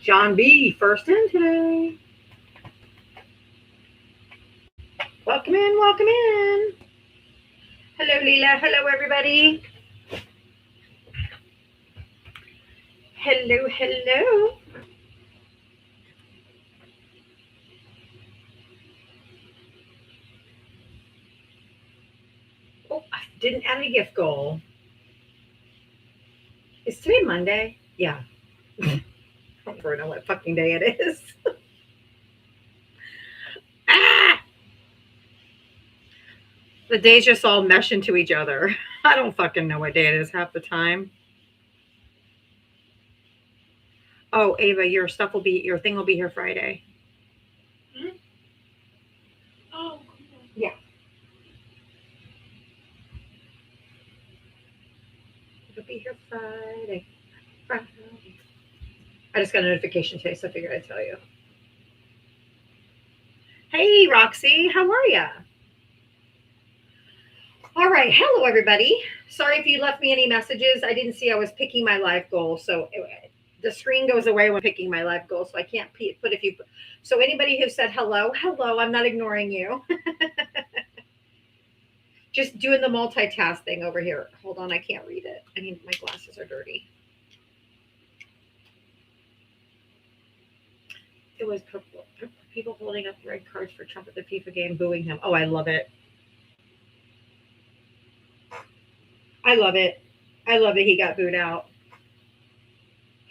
John B. first in today. Welcome in, welcome in. Hello, Leela. Hello, everybody. Hello, hello. Oh, I didn't add a gift goal. Is today Monday? Yeah. I don't know what fucking day it is. Ah! The days just all mesh into each other. I don't fucking know what day it is half the time. Oh, Ava, your thing will be here Friday. Hmm? Oh, cool. Yeah. It'll be here Friday. Friday. I just got a notification today, so I figured I'd tell you. Hey, Roxy, how are ya? All right, hello everybody. Sorry if you left me any messages. I didn't see I was picking my live goal, so the screen goes away when picking my live goal, so I can't put if you. So anybody who said hello, hello, I'm not ignoring you. Just doing the multitask thing over here. Hold on, I can't read it. I mean, my glasses are dirty. It was people holding up red cards for Trump at the FIFA game, booing him. Oh, I love it. I love it. I love that he got booed out.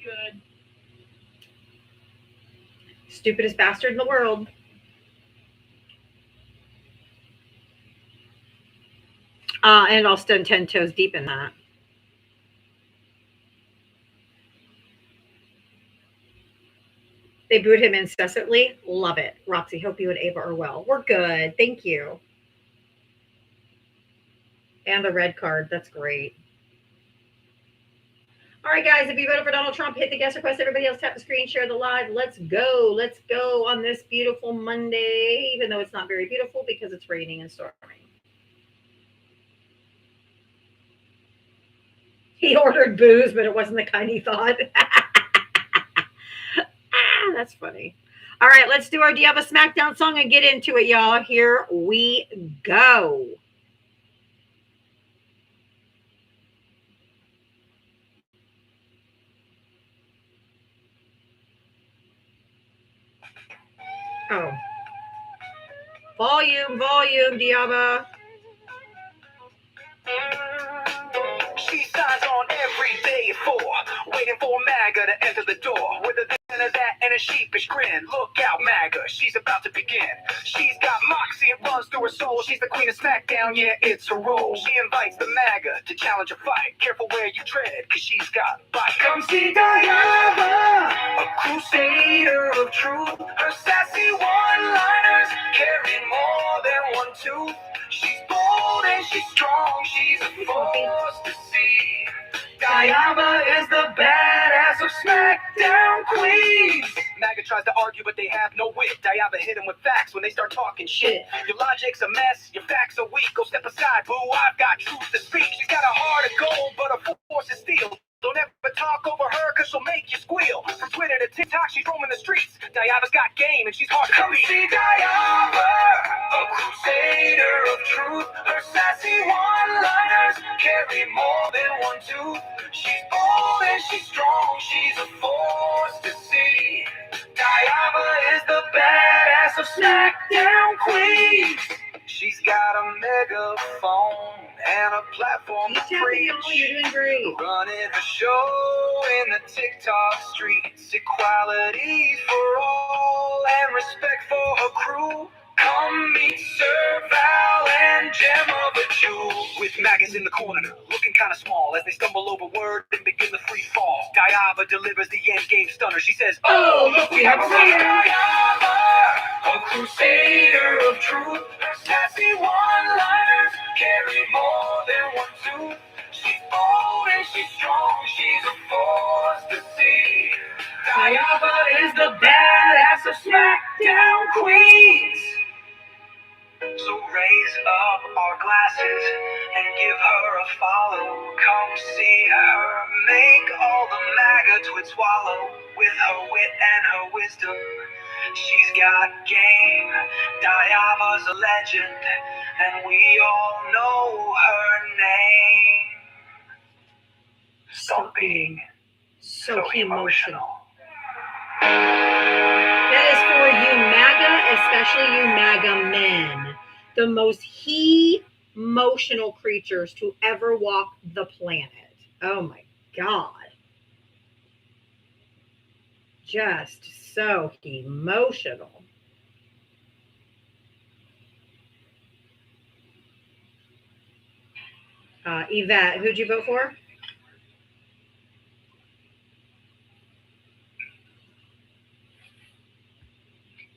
Good. Stupidest bastard in the world. And I'll stand 10 toes deep in that. They booed him incessantly. Love it. Roxy, hope you and Ava are well. We're good. Thank you. And the red card. That's great. All right, guys, if you voted for Donald Trump, hit the guest request. Everybody else tap the screen, share the live. Let's go. Let's go on this beautiful Monday, even though it's not very beautiful because it's raining and storming. He ordered booze, but it wasn't the kind he thought. That's funny. All right, let's do our Do You Have a SmackDown song and get into it, y'all. Here we go. Oh, volume, Diaba. She signs on every day at 4, waiting for MAGA to enter the door. With a this and a that and a sheepish grin. Look out, MAGA, she's about to begin. She's got moxie, it runs through her soul. She's the queen of SmackDown, yeah, it's her role. She invites the MAGA to challenge a fight. Careful where you tread, cause she's got bite. Come see Diana, a crusader of truth. Her sassy one-liners carry more than one tooth. She's bold and she's strong, she's a force to see. Diana is the badass of SmackDown Queens. MAGA tries to argue, but they have no wit. Diana hit him with facts when they start talking shit. Your logic's a mess, your facts are weak. Go step aside, boo, I've got truth to speak. She's got a heart of gold, but her force is steel. Don't ever talk over her, cause she'll make you squeal. From Twitter to TikTok, she's roaming the streets. Diana's got game, and she's hard to beat. Come see Diana, a crusader of truth. Her sassy one-liners carry more than one tooth. She's bold and she's strong, she's a force to see. Diana is the badass of SmackDown Queens. She's got a megaphone and a platform to preach. You're doing great. Running a show in the TikTok streets. Equality for all and respect for her crew. Come meet Sir Val and Gemma the Jew. With maggots in the corner, looking kind of small as they stumble over word and begin the free fall. Diaba delivers the end game stunner. She says, oh, look, we have a winner. Diaba, a crusader of truth. Her sassy one-liners carry more than one tooth. She's bold and she's strong. She's a force to see. Diaba is the badass of SmackDown Queens. So raise up our glasses and give her a follow. Come see her make all the MAGA twits swallow. with her wit and her wisdom. She's got game. Diava's a legend, and we all know her name. Stop being so so emotional. That is for you MAGA, especially you MAGA men. The most emotional creatures to ever walk the planet. Oh my God. Just so emotional. Yvette, who'd you vote for?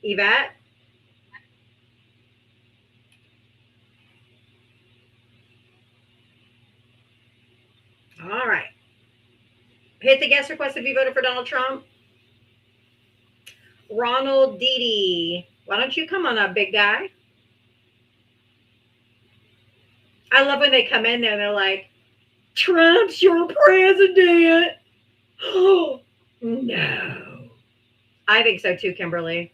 Yvette? All right. Hit the guest request if you voted for Donald Trump. Ronald Dede, why don't you come on up, big guy? I love when they come in there and they're like, Trump's your president. Oh, no. I think so too, Kimberly.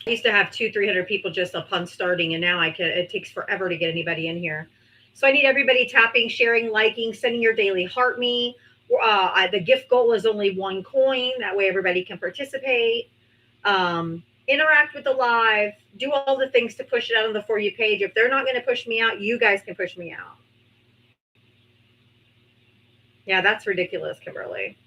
I used to have 200-300 people just upon starting, and now it takes forever to get anybody in here. So I need everybody tapping, sharing, liking, sending your daily heart me. The gift goal is only 1 coin. That way everybody can participate. Interact with the live. Do all the things to push it out on the For You page. If they're not going to push me out, you guys can push me out. Yeah, that's ridiculous, Kimberly.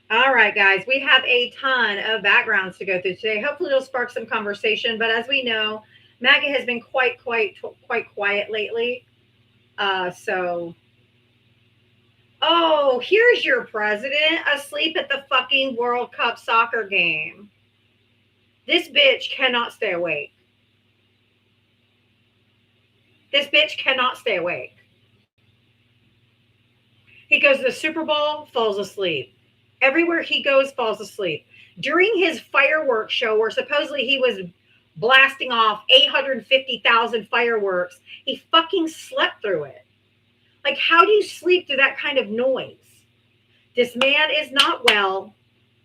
All right, guys, we have a ton of backgrounds to go through today. Hopefully it'll spark some conversation. But as we know, MAGA has been quite quiet lately. Oh, here's your president asleep at the fucking World Cup soccer game. This bitch cannot stay awake. This bitch cannot stay awake. He goes to the Super Bowl, falls asleep. Everywhere he goes, falls asleep. During his fireworks show, where supposedly he was blasting off 850,000 fireworks, he fucking slept through it. Like, how do you sleep through that kind of noise? This man is not well.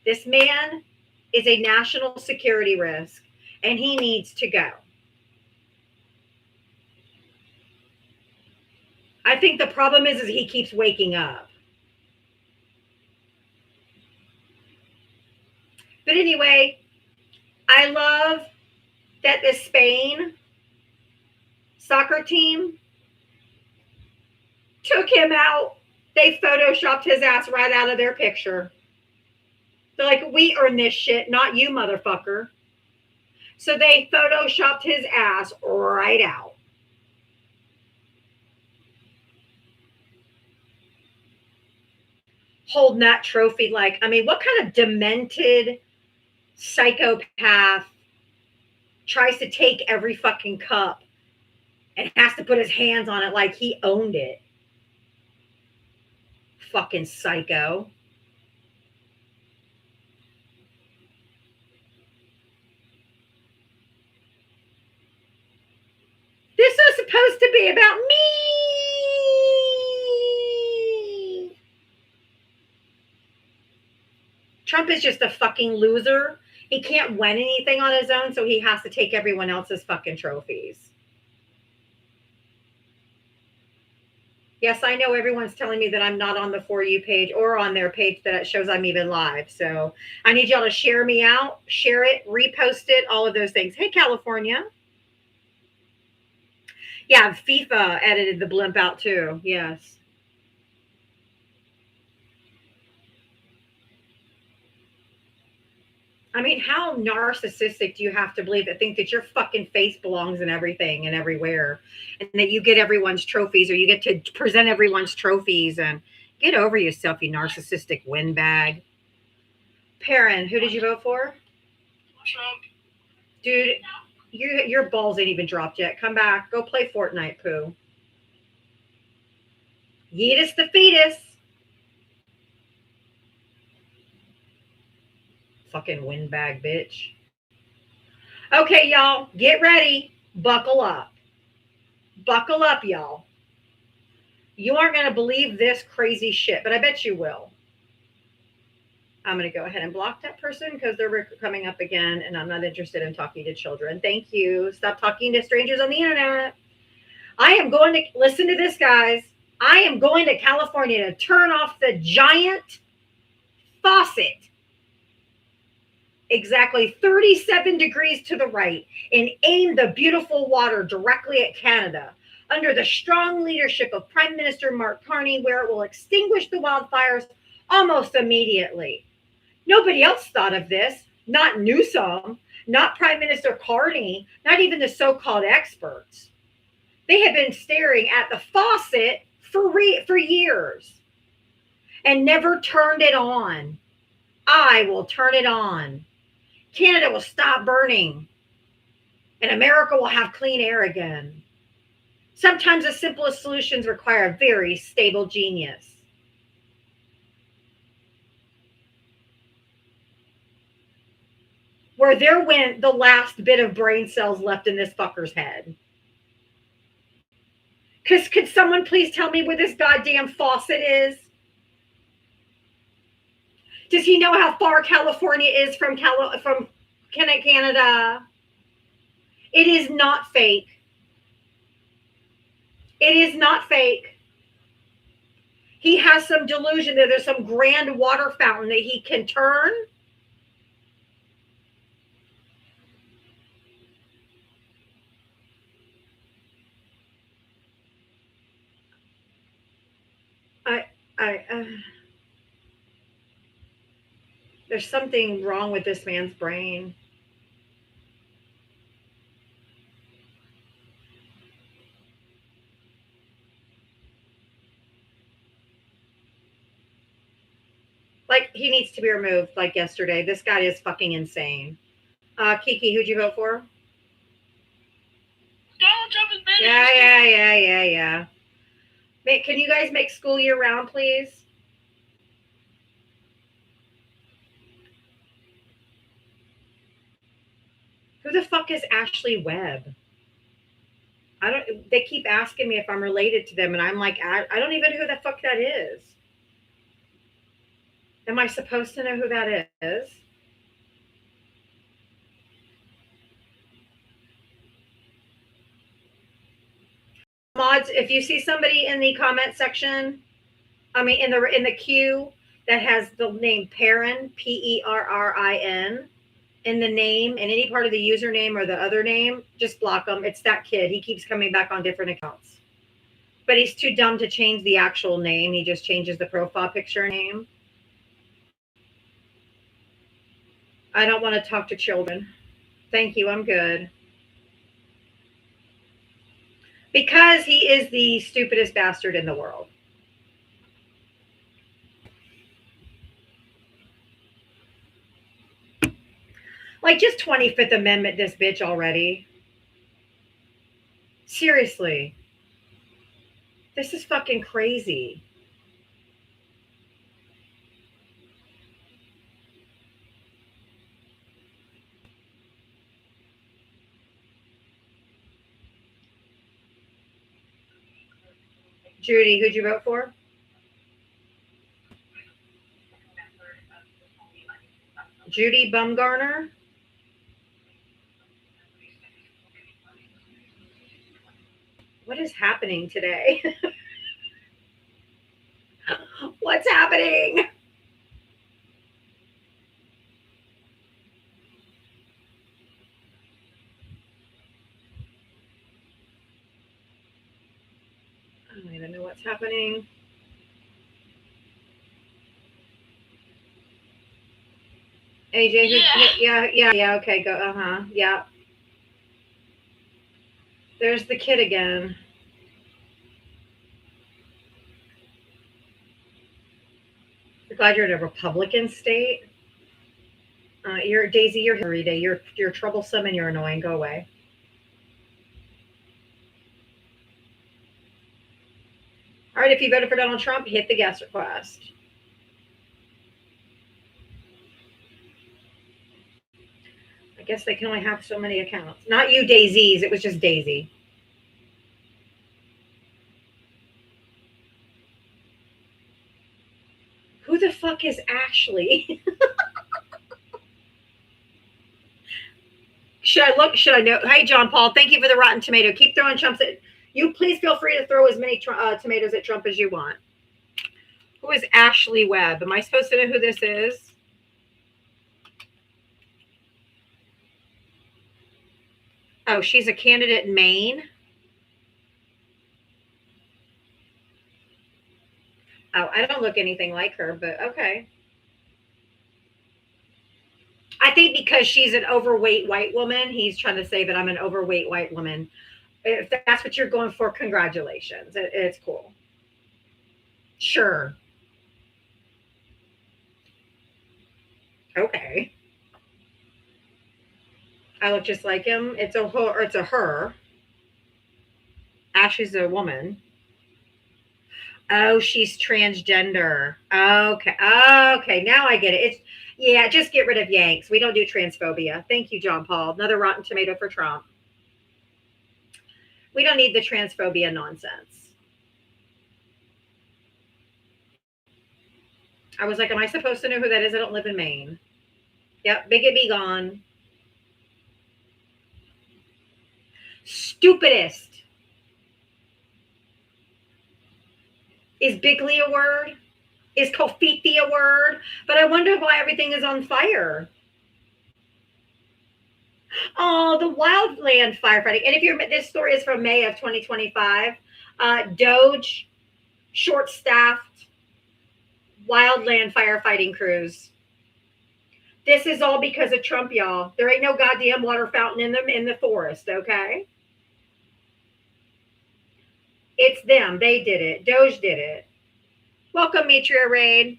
This man is a national security risk, and he needs to go. I think the problem is he keeps waking up. But anyway, I love that the Spain soccer team took him out. They photoshopped his ass right out of their picture. They're like, we earned this shit, not you, motherfucker. So they photoshopped his ass right out. Holding that trophy like, I mean, what kind of demented psychopath tries to take every fucking cup and has to put his hands on it like he owned it? Fucking psycho. This is supposed to be about me. Trump is just a fucking loser. He can't win anything on his own, so he has to take everyone else's fucking trophies. Yes, I know everyone's telling me that I'm not on the For You page or on their page that it shows I'm even live. So I need y'all to share me out, share it, repost it, all of those things. Hey, California. Yeah, FIFA edited the blimp out too. Yes. I mean, how narcissistic do you have to believe that think that your fucking face belongs in everything and everywhere, and that you get everyone's trophies, or you get to present everyone's trophies? And get over yourself, you narcissistic windbag. Perrin, who did you vote for? Trump. Dude, your balls ain't even dropped yet. Come back. Go play Fortnite, poo. Yeetus the fetus. Fucking windbag bitch. Okay, y'all, get ready. Buckle up. Buckle up, y'all. You aren't going to believe this crazy shit, but I bet you will. I'm going to go ahead and block that person because they're coming up again, and I'm not interested in talking to children. Thank you. Stop talking to strangers on the internet. I am going to, listen to this, guys. I am going to California to turn off the giant faucet exactly 37 degrees to the right and aim the beautiful water directly at Canada under the strong leadership of Prime Minister Mark Carney, where it will extinguish the wildfires almost immediately. Nobody else thought of this, not Newsom, not Prime Minister Carney, not even the so-called experts. They have been staring at the faucet for years and never turned it on. I will turn it on. Canada will stop burning, and America will have clean air again. Sometimes the simplest solutions require a very stable genius. Where there went the last bit of brain cells left in this fucker's head. Because could someone please tell me where this goddamn faucet is? Does he know how far California is from Canada? It is not fake. It is not fake. He has some delusion that there's some grand water fountain that he can turn. There's something wrong with this man's brain. Like, he needs to be removed like yesterday. This guy is fucking insane. Kiki, who'd you vote for? Donald Trump is better. Yeah. Can you guys make school year round, please? Who the fuck is Ashley Webb? They keep asking me if I'm related to them, and I'm like, I don't even know who the fuck that is. Am I supposed to know who that is? Mods, if you see somebody in the comment section, in the queue that has the name Perrin, Perrin, in the name, in any part of the username or the other name, just block them. It's that kid. He keeps coming back on different accounts. But he's too dumb to change the actual name. He just changes the profile picture name. I don't want to talk to children. Thank you. I'm good. Because he is the stupidest bastard in the world. Like, just 25th Amendment this bitch already. Seriously. This is fucking crazy. Judy, who'd you vote for? Judy Bumgarner? What is happening today? What's happening? I don't know what's happening. AJ, yeah, okay, go, yeah. There's the kid again. You're glad you're in a Republican state? You're Daisy, you're Hillary Day. You're troublesome and you're annoying. Go away. All right, if you voted for Donald Trump, hit the guest request. I guess they can only have so many accounts. Not you, Daisies. It was just Daisy. Who the fuck is Ashley? Should I look? Should I know? Hey, John Paul, thank you for the rotten tomato. Keep throwing Trumps at you. Please feel free to throw as many tomatoes at Trump as you want. Who is Ashley Webb? Am I supposed to know who this is? Oh, she's a candidate in Maine. Oh, I don't look anything like her, but okay. I think because she's an overweight white woman, he's trying to say that I'm an overweight white woman. If that's what you're going for, congratulations. It's cool. Sure. Okay. I look just like him. It's a her. Or it's a her. Ashley's a woman. Oh, she's transgender. Okay. Okay. Now I get it. It's yeah. Just get rid of Yanks. We don't do transphobia. Thank you, John Paul. Another rotten tomato for Trump. We don't need the transphobia nonsense. I was like, am I supposed to know who that is? I don't live in Maine. Yep. Bigot be gone. Stupidest. Is bigly a word? Is Kofifi a word? But I wonder why everything is on fire. Oh, the wildland firefighting. And if you're, this story is from May of 2025. Doge, short-staffed, wildland firefighting crews. This is all because of Trump, y'all. There ain't no goddamn water fountain in the forest, okay? It's them. They did it. Doge did it. Welcome, Mitria Raid.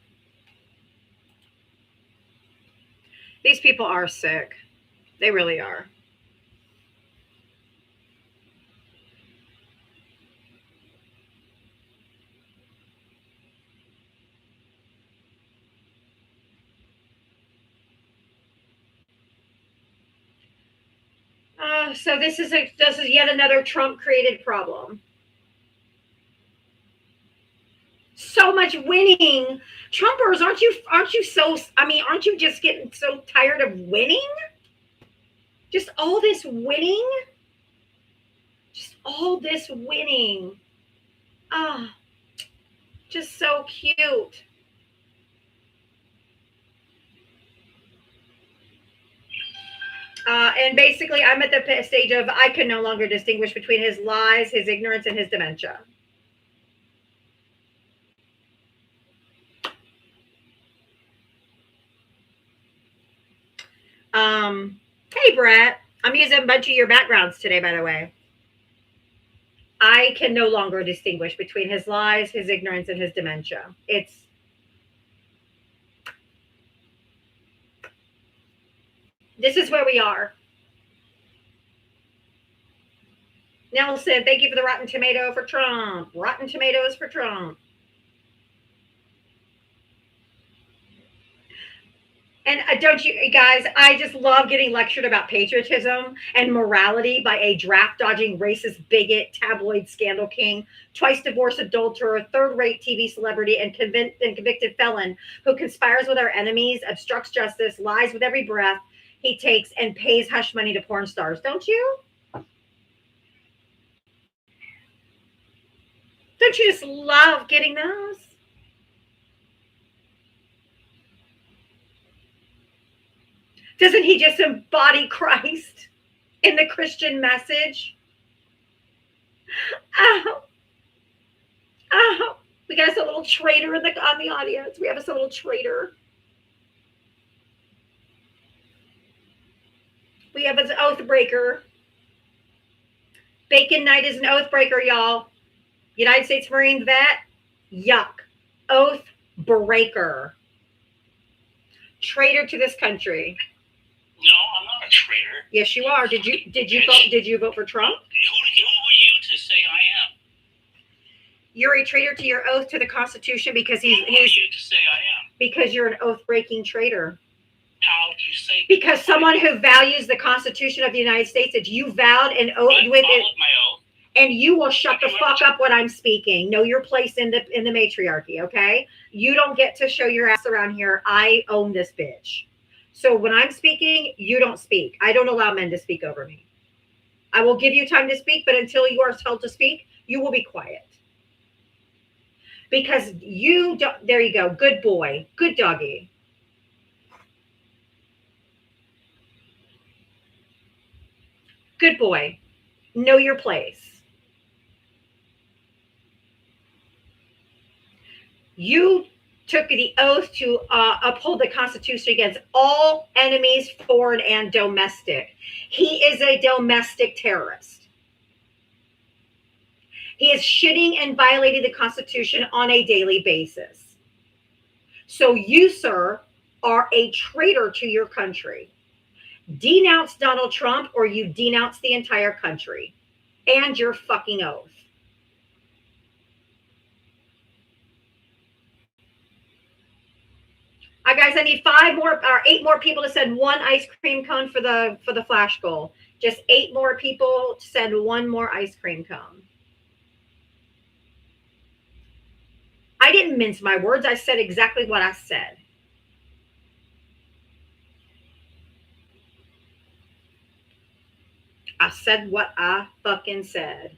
These people are sick. They really are. So this is yet another Trump-created problem. So much winning. Trumpers, aren't you so, aren't you just getting so tired of winning? Just all this winning? Just all this winning. Ah, just so cute. And basically, I'm at the stage of I can no longer distinguish between his lies, his ignorance, and his dementia. Hey, Brett. I'm using a bunch of your backgrounds today, by the way. I can no longer distinguish between his lies, his ignorance, and his dementia. This is where we are. Nelson, thank you for the rotten tomato for Trump. Rotten tomatoes for Trump. And don't you guys, I just love getting lectured about patriotism and morality by a draft-dodging, racist, bigot, tabloid scandal king, twice divorced adulterer, third-rate TV celebrity, and convicted felon who conspires with our enemies, obstructs justice, lies with every breath he takes, and pays hush money to porn stars. Don't you? Don't you just love getting those? Doesn't he just embody Christ in the Christian message? Oh, we got us a little traitor on the audience. We have us a little traitor. We have an oath breaker. Bacon Knight is an oath breaker, y'all. United States Marine vet. Yuck. Oath breaker. Traitor to this country. No, I'm not a traitor. Yes, you are. Did you vote for Trump? Who are you to say I am? You're a traitor to your oath to the Constitution because Who are you to say I am? because you're an oath breaking traitor. How do you say Because someone who values the Constitution of the United States, that you vowed and oath I with it, followed my oath. and you will shut the fuck up when I'm speaking. Know your place in the matriarchy, okay? You don't get to show your ass around here. I own this bitch. So when I'm speaking, you don't speak. I don't allow men to speak over me. I will give you time to speak, but until you are told to speak, you will be quiet. Because you don't, there you go. Good boy. Good doggy. Good boy. Know your place. You took the oath to uphold the Constitution against all enemies, foreign and domestic. He is a domestic terrorist. He is shitting and violating the Constitution on a daily basis. So you, sir, are a traitor to your country. Denounce Donald Trump or you denounce the entire country and your fucking oath. Guys, I need 8 more people to send 1 ice cream cone for the flash goal. Just 8 more people to send 1 more ice cream cone. I didn't mince my words. I said exactly what I said. I said what I fucking said.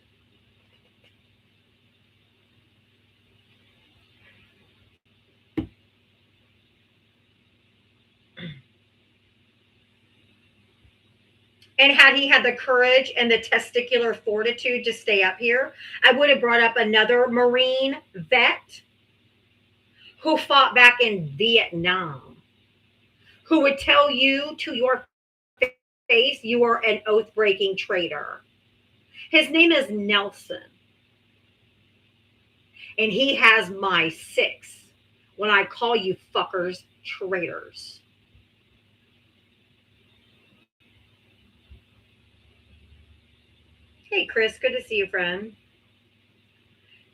And had he had the courage and the testicular fortitude to stay up here, I would have brought up another Marine vet who fought back in Vietnam, who would tell you to your face you are an oath-breaking traitor. His name is Nelson. And he has my 6 when I call you fuckers traitors. Hey, Chris, good to see you, friend.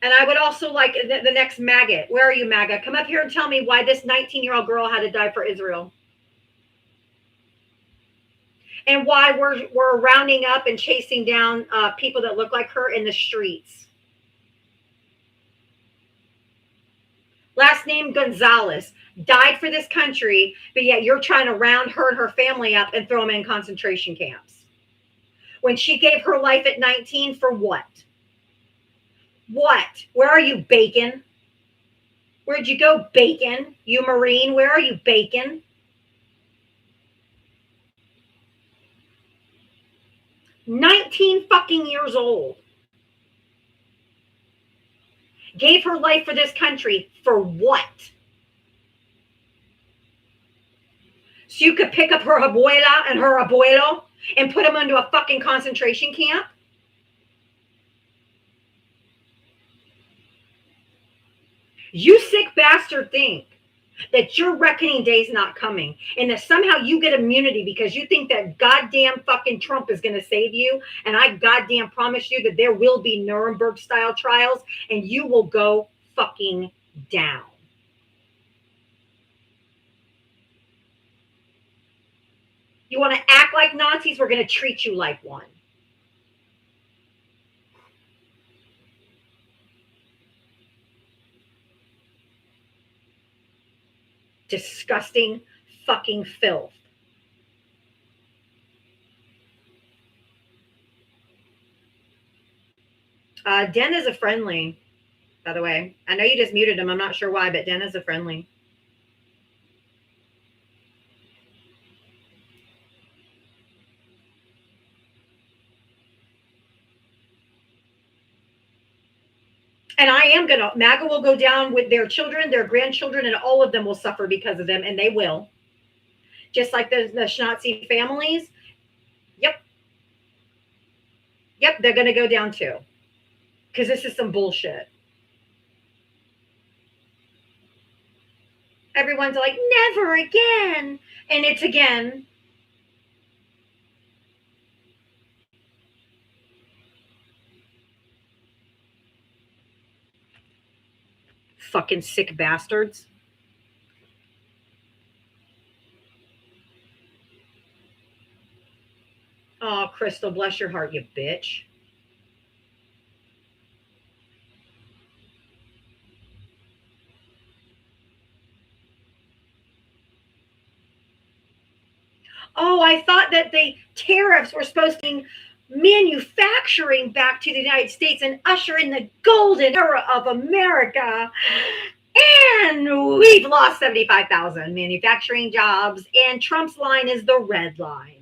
And I would also like the next maggot. Where are you, MAGA? Come up here and tell me why this 19-year-old girl had to die for Israel. And why we're rounding up and chasing down people that look like her in the streets. Last name Gonzalez. Died for this country, but yet you're trying to round her and her family up and throw them in concentration camps. When she gave her life at 19 for what? What? Where are you, Bacon? Where'd you go, Bacon? You Marine, where are you, Bacon? $19 fucking years old. Gave her life for this country for what? So you could pick up her abuela and her abuelo and put them into a fucking concentration camp? You sick bastard think that your reckoning day's not coming and that somehow you get immunity because you think that goddamn fucking Trump is going to save you. And I goddamn promise you that there will be Nuremberg style trials and you will go fucking down. You want to act like Nazis? We're going to treat you like one. Disgusting fucking filth. Den is a friendly, by the way. I know you just muted him. I'm not sure why, but Den is a friendly. And I am going to, MAGA will go down with their children, their grandchildren, and all of them will suffer because of them, and they will. Just like the Schnazi families. Yep. Yep, they're going to go down too. Because this is some bullshit. Everyone's like, never again. And it's again. Fucking sick bastards. Crystal. Bless your heart, you bitch. Oh, I thought that the tariffs were supposed to be manufacturing back to the United States and usher in the golden era of America. And we've lost 75,000 manufacturing jobs. And Trump's line is the red line.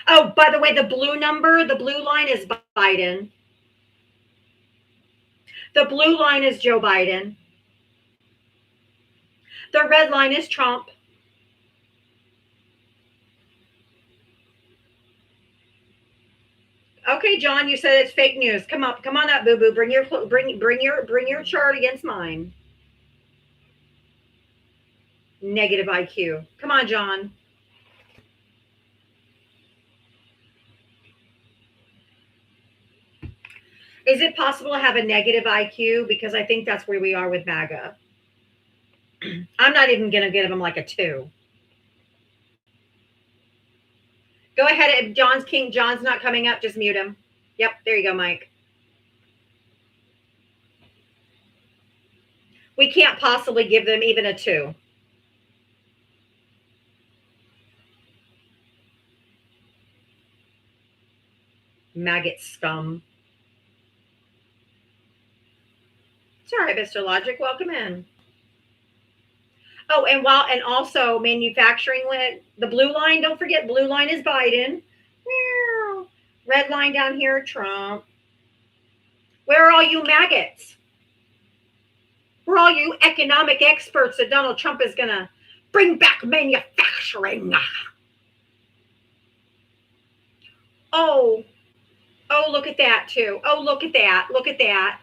Oh, by the way, the blue line is Biden. The blue line is Joe Biden. The red line is Trump. Okay, John, you said it's fake news. Come on up, boo boo. Bring your chart against mine. Negative IQ. Come on, John. Is it possible to have a negative IQ? Because I think that's where we are with MAGA. I'm not even going to give him like a 2. Go ahead. If John's not coming up, just mute him. Yep, there you go, Mike. We can't possibly give them even a 2. Maggot scum. It's all right, Mr. Logic. Welcome in. Oh, and also manufacturing with the blue line. Don't forget, blue line is Biden. Red line down here, Trump. Where are all you maggots? Where are all you economic experts that Donald Trump is going to bring back manufacturing? Oh, look at that too. Oh, look at that. Look at that.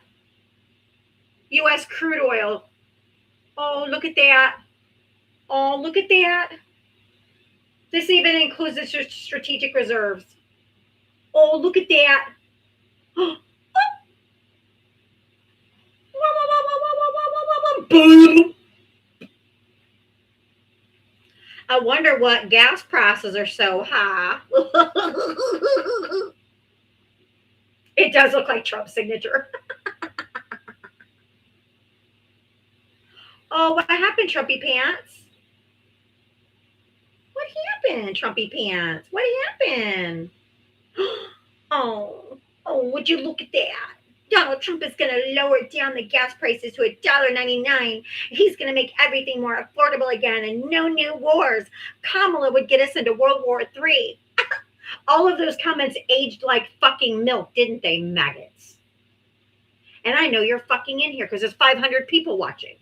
U.S. crude oil. Oh, look at that. Oh, look at that. This even includes the strategic reserves. Oh, look at that. Boom. I wonder what gas prices are so high. It does look like Trump's signature. Oh, what happened, Trumpy Pants? What happened, Trumpy Pants? What happened? Oh, would you look at that? Donald Trump is going to lower down the gas prices to $1.99. He's going to make everything more affordable again and no new wars. Kamala would get us into World War III. All of those comments aged like fucking milk, didn't they, maggots? And I know you're fucking in here because there's 500 people watching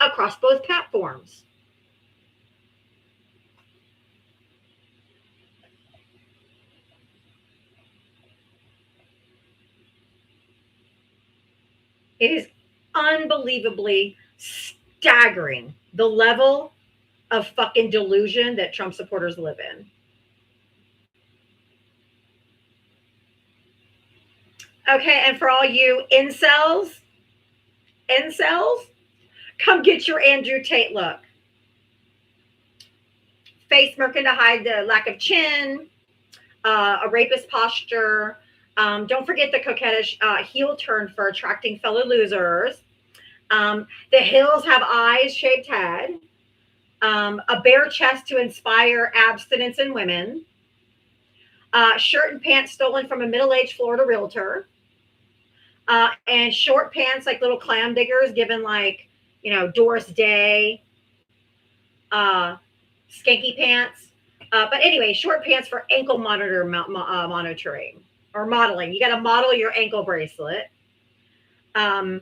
across both platforms. It is unbelievably staggering the level of fucking delusion that Trump supporters live in. Okay, and for all you incels, come get your Andrew Tate look. Face smirking to hide the lack of chin, a rapist posture. Don't forget the coquettish heel turn for attracting fellow losers. The hills have eyes, shaved head. A bare chest to inspire abstinence in women. Shirt and pants stolen from a middle-aged Florida realtor. And short pants like little clam diggers given like, Doris Day. Skanky pants. But anyway, short pants for ankle monitoring. Or modeling. You got to model your ankle bracelet. You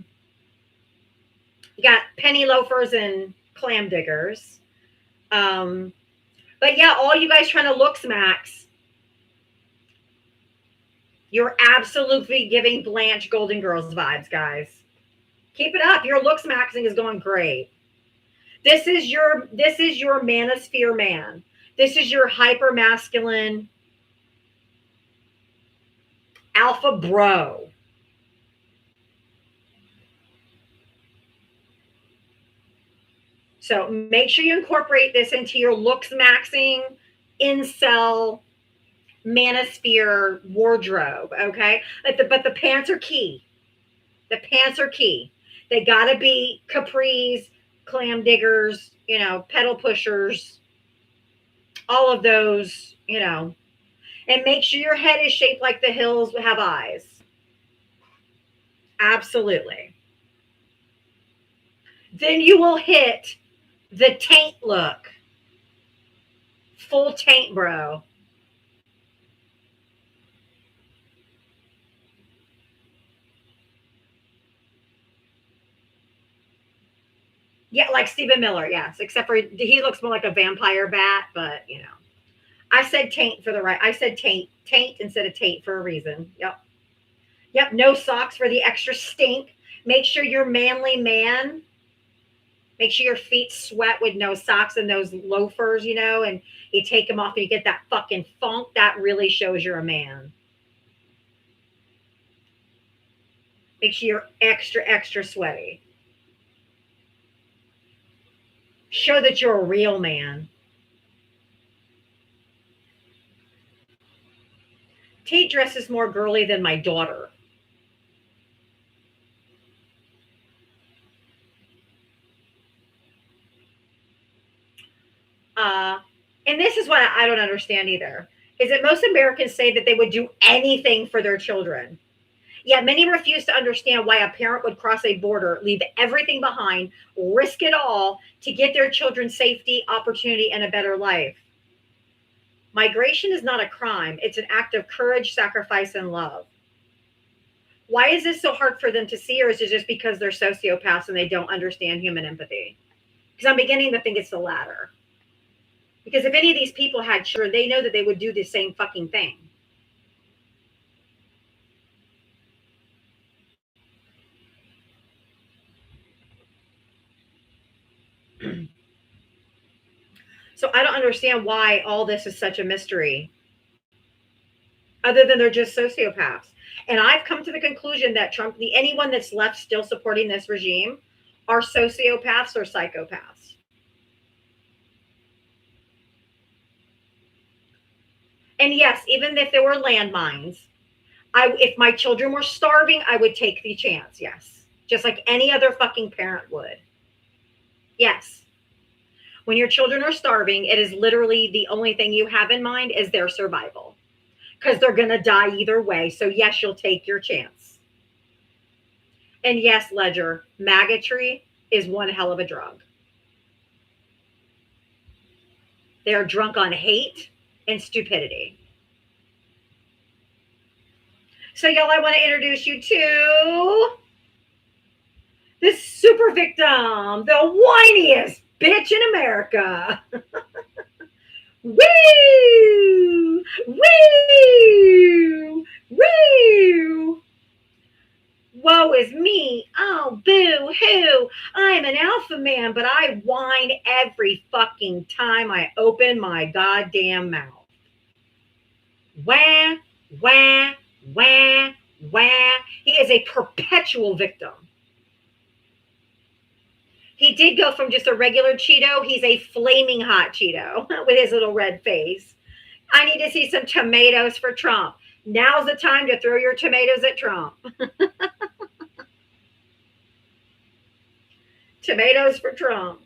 got penny loafers and clam diggers. But yeah, all you guys trying to look smacks. You're absolutely giving Blanche Golden Girls vibes, guys. Keep it up. Your looks maxing is going great. This is your manosphere man. This is your hyper masculine alpha bro. So make sure you incorporate this into your looks maxing, incel, manosphere wardrobe, okay? But the pants are key. The pants are key. They gotta be capris, clam diggers, pedal pushers, all of those, and make sure your head is shaped like the hills have eyes. Absolutely. Then you will hit the taint look. Full taint, bro. Yeah, like Stephen Miller, yes. Except for he looks more like a vampire bat, but I said taint for the right. I said taint instead of taint for a reason. Yep. Yep. No socks for the extra stink. Make sure you're manly man. Make sure your feet sweat with no socks and those loafers, and you take them off and you get that fucking funk. That really shows you're a man. Make sure you're extra, extra sweaty. Show that you're a real man. Tate dresses more girly than my daughter. And this is what I don't understand either, is that most Americans say that they would do anything for their children. Yet many refuse to understand why a parent would cross a border, leave everything behind, risk it all to get their children safety, opportunity, and a better life. Migration is not a crime. It's an act of courage, sacrifice, and love. Why is this so hard for them to see, or is it just because they're sociopaths and they don't understand human empathy? Because I'm beginning to think it's the latter. Because if any of these people had children, they know that they would do the same fucking thing. So I don't understand why all this is such a mystery, other than they're just sociopaths. And I've come to the conclusion that anyone that's left still supporting this regime are sociopaths or psychopaths. And yes, even if there were landmines, if my children were starving, I would take the chance. Yes. Just like any other fucking parent would. Yes. When your children are starving, it is literally the only thing you have in mind is their survival. Because they're going to die either way. So yes, you'll take your chance. And yes, Ledger, maggotry is one hell of a drug. They are drunk on hate and stupidity. So y'all, I want to introduce you to this super victim, the whiniest bitch in America. Woo! Woo! Woo! Woe is me. Oh, boo hoo. I'm an alpha man, but I whine every fucking time I open my goddamn mouth. Wah, wah, wah, wah. He is a perpetual victim. He did go from just a regular Cheeto. He's a flaming hot Cheeto with his little red face. I need to see some tomatoes for Trump. Now's the time to throw your tomatoes at Trump. Tomatoes for Trump.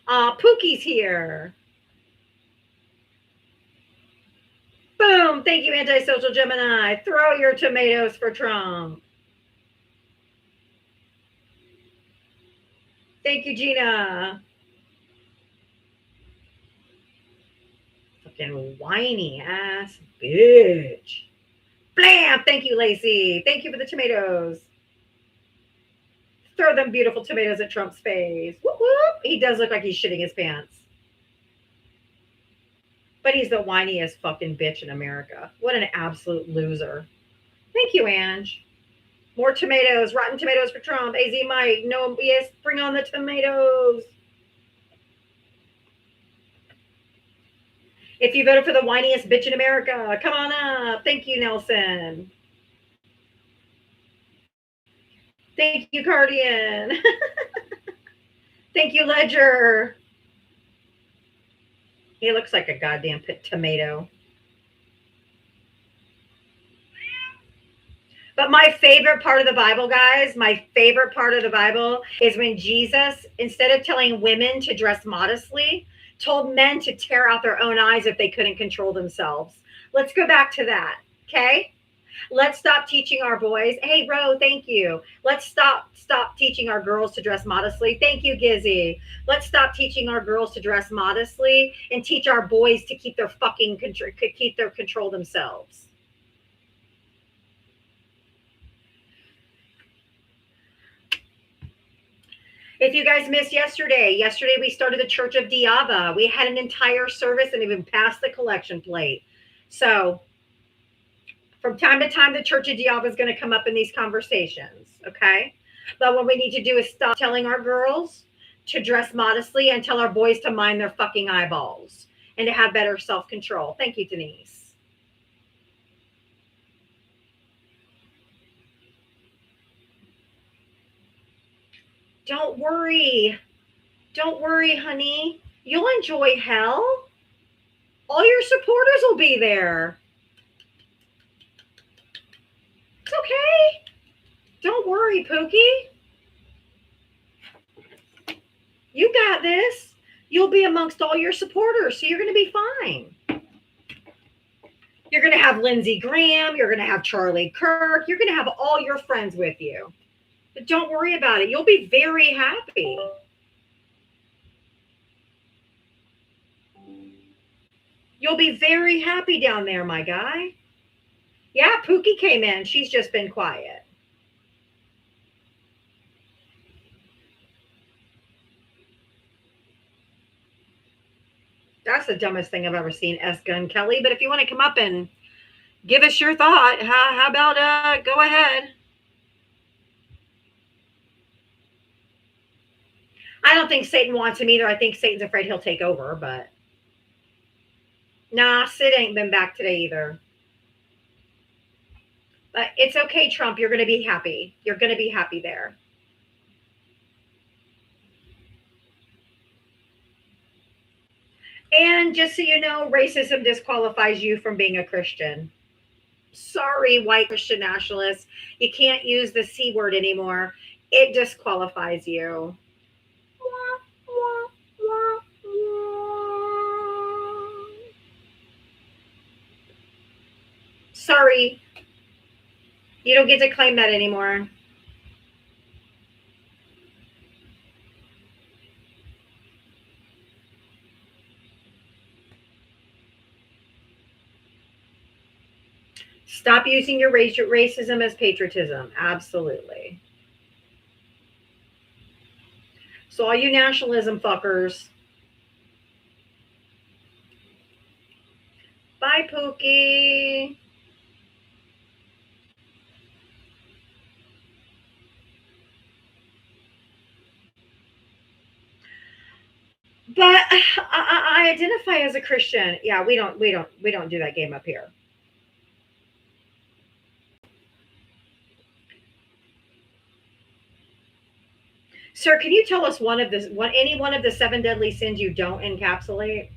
Pookie's here. Boom. Thank you, Antisocial Gemini. Throw your tomatoes for Trump. Thank you, Gina. Fucking whiny ass bitch. Blam! Thank you, Lacey. Thank you for the tomatoes. Throw them beautiful tomatoes at Trump's face. Whoop, whoop. He does look like he's shitting his pants. But he's the whiniest fucking bitch in America. What an absolute loser. Thank you, Ange. More tomatoes. Rotten tomatoes for Trump. AZ Mike. No, yes, bring on the tomatoes. If you voted for the whiniest bitch in America, come on up. Thank you, Nelson. Thank you, Cardian. Thank you, Ledger. He looks like a goddamn tomato. But my favorite part of the Bible, guys, my favorite part of the Bible is when Jesus, instead of telling women to dress modestly, told men to tear out their own eyes if they couldn't control themselves. Let's go back to that, okay? Let's stop teaching our boys. Hey, Ro, thank you. Let's stop teaching our girls to dress modestly. Thank you, Gizzy. Let's stop teaching our girls to dress modestly and teach our boys to keep their control themselves. If you guys missed yesterday we started the Church of Diava. We had an entire service and even passed the collection plate. So from time to time, the Church of Diava is going to come up in these conversations, okay? But what we need to do is stop telling our girls to dress modestly and tell our boys to mind their fucking eyeballs and to have better self-control. Thank you, Denise. Don't worry. Don't worry, honey. You'll enjoy hell. All your supporters will be there. It's okay. Don't worry, Pookie. You got this. You'll be amongst all your supporters, so you're going to be fine. You're going to have Lindsey Graham. You're going to have Charlie Kirk. You're going to have all your friends with you. But don't worry about it. You'll be very happy. You'll be very happy down there, my guy. Yeah, Pookie came in. She's just been quiet. That's the dumbest thing I've ever seen, S. Gun Kelly. But if you want to come up and give us your thought, how about go ahead? I don't think Satan wants him either. I think Satan's afraid he'll take over, but nah, Sid ain't been back today either. But it's okay, Trump. You're going to be happy. You're going to be happy there. And just so you know, racism disqualifies you from being a Christian. Sorry, white Christian nationalists. You can't use the C word anymore. It disqualifies you. Sorry. You don't get to claim that anymore. Stop using your racism as patriotism. Absolutely. So all you nationalism fuckers. Bye, Pookie. But I identify as a Christian. Yeah, we don't do that game up here. Sir, can you tell us any one of the 7 deadly sins you don't encapsulate?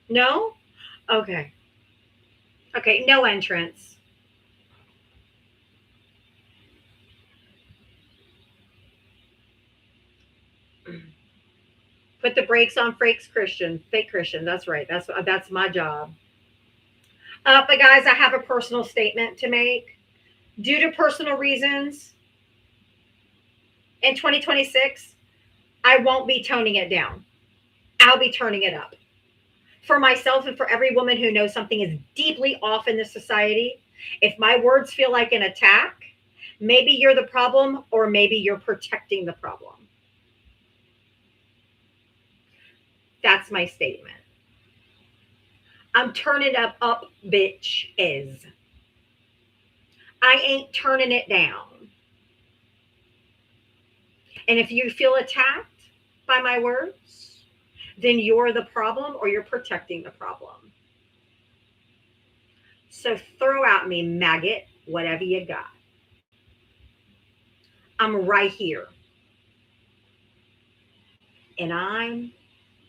No? Okay. Okay, no entrance. Put the brakes on fake Christian. That's right. That's my job. But guys, I have a personal statement to make. Due to personal reasons, in 2026, I won't be toning it down. I'll be turning it up. For myself and for every woman who knows something is deeply off in this society, if my words feel like an attack, maybe you're the problem or maybe you're protecting the problem. That's my statement. I'm turning it up, bitch is. I ain't turning it down. And if you feel attacked by my words, then you're the problem or you're protecting the problem. So throw at me, maggot, whatever you got. I'm right here. and I'm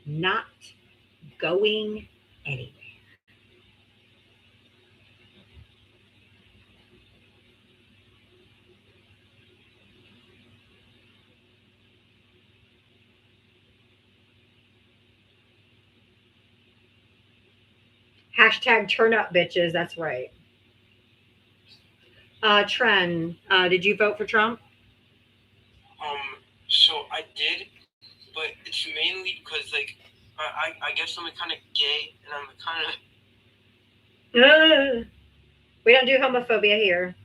not going anywhere. Hashtag turn up bitches. That's right. Tren, did you vote for Trump? So I did, but it's mainly because like I guess I'm kind of gay and I'm kind of. We don't do homophobia here.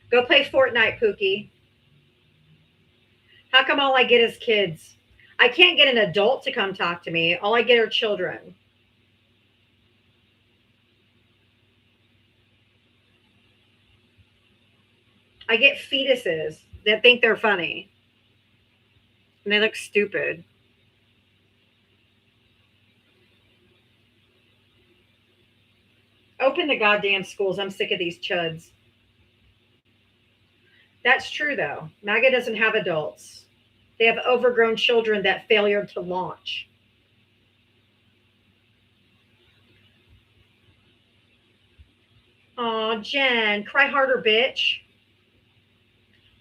Go play Fortnite, Pookie. How come all I get is kids? I can't get an adult to come talk to me. All I get are children. I get fetuses that think they're funny. And they look stupid. Open the goddamn schools. I'm sick of these chuds. That's true, though. MAGA doesn't have adults. They have overgrown children that failure to launch. Aw, Jen, cry harder, bitch.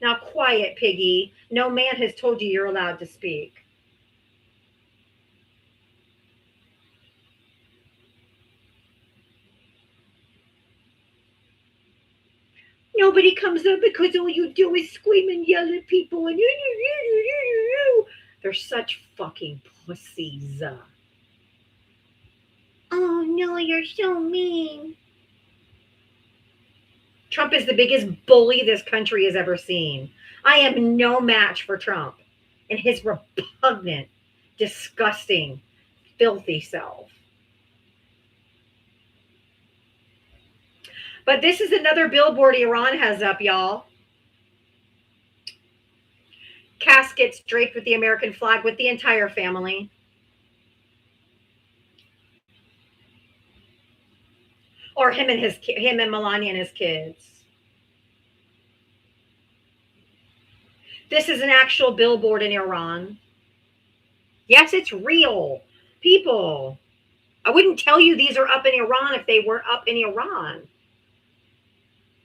Now quiet, piggy. No man has told you you're allowed to speak. Nobody comes up because all you do is scream and yell at people and they're such fucking pussies. Oh no, you're so mean. Trump is the biggest bully this country has ever seen. I am no match for Trump and his repugnant, disgusting, filthy self. But this is another billboard Iran has up, y'all. Caskets draped with the American flag with the entire family. Or him and Melania and his kids. This is an actual billboard in Iran. Yes, it's real. People, I wouldn't tell you these are up in Iran if they weren't up in Iran.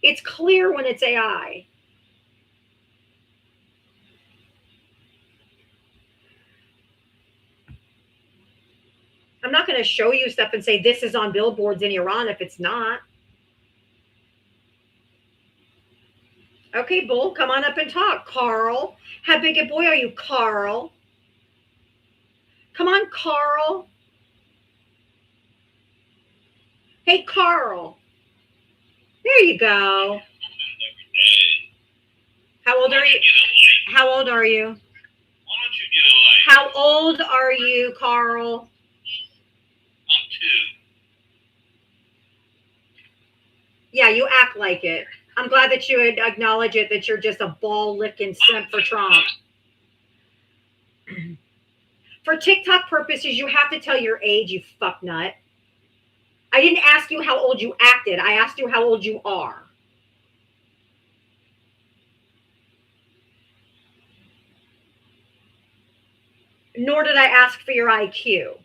It's clear when it's AI. I'm not going to show you stuff and say this is on billboards in Iran if it's not. Okay, Bull, come on up and talk. Carl, how big a boy are you, Carl? Come on, Carl. Hey, Carl. There you go. How old are you? How old are you? Why don't you get a life? How old are you, Carl? I'm 2. Yeah, you act like it. I'm glad that you would acknowledge it, that you're just a ball-licking simp for Trump. For TikTok purposes, you have to tell your age, you fucknut. I didn't ask you how old you acted. I asked you how old you are. Nor did I ask for your IQ.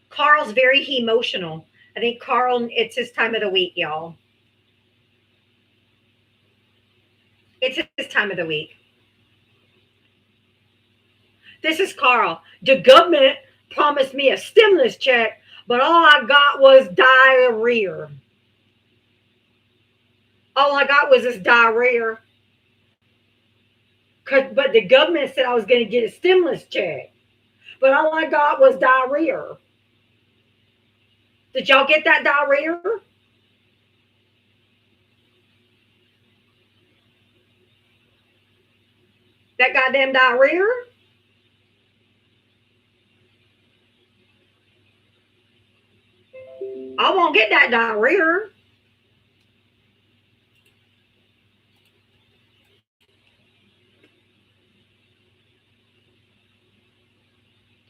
Carl's very emotional. I think Carl, it's his time of the week, y'all. It's his time of the week. This is Carl. The government promised me a stimulus check, but all I got was diarrhea. All I got was this diarrhea. But the government said I was going to get a stimulus check, but all I got was diarrhea. Did y'all get that diarrhea? That goddamn diarrhea? I won't get that diarrhea.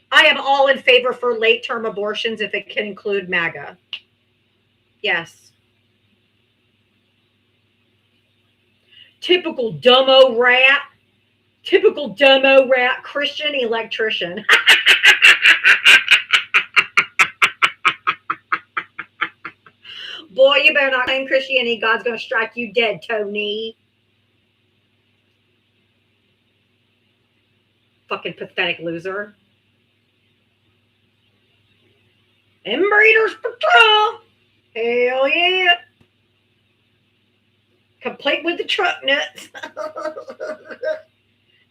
I am all in favor for late term abortions if it can include MAGA. Yes. Typical dumbo rat. Typical dumbo rat Christian electrician. Boy, you better not claim Christianity. God's going to strike you dead, Tony. Fucking pathetic loser. Inbreeders for Trump. Hell yeah. Complete with the truck nuts.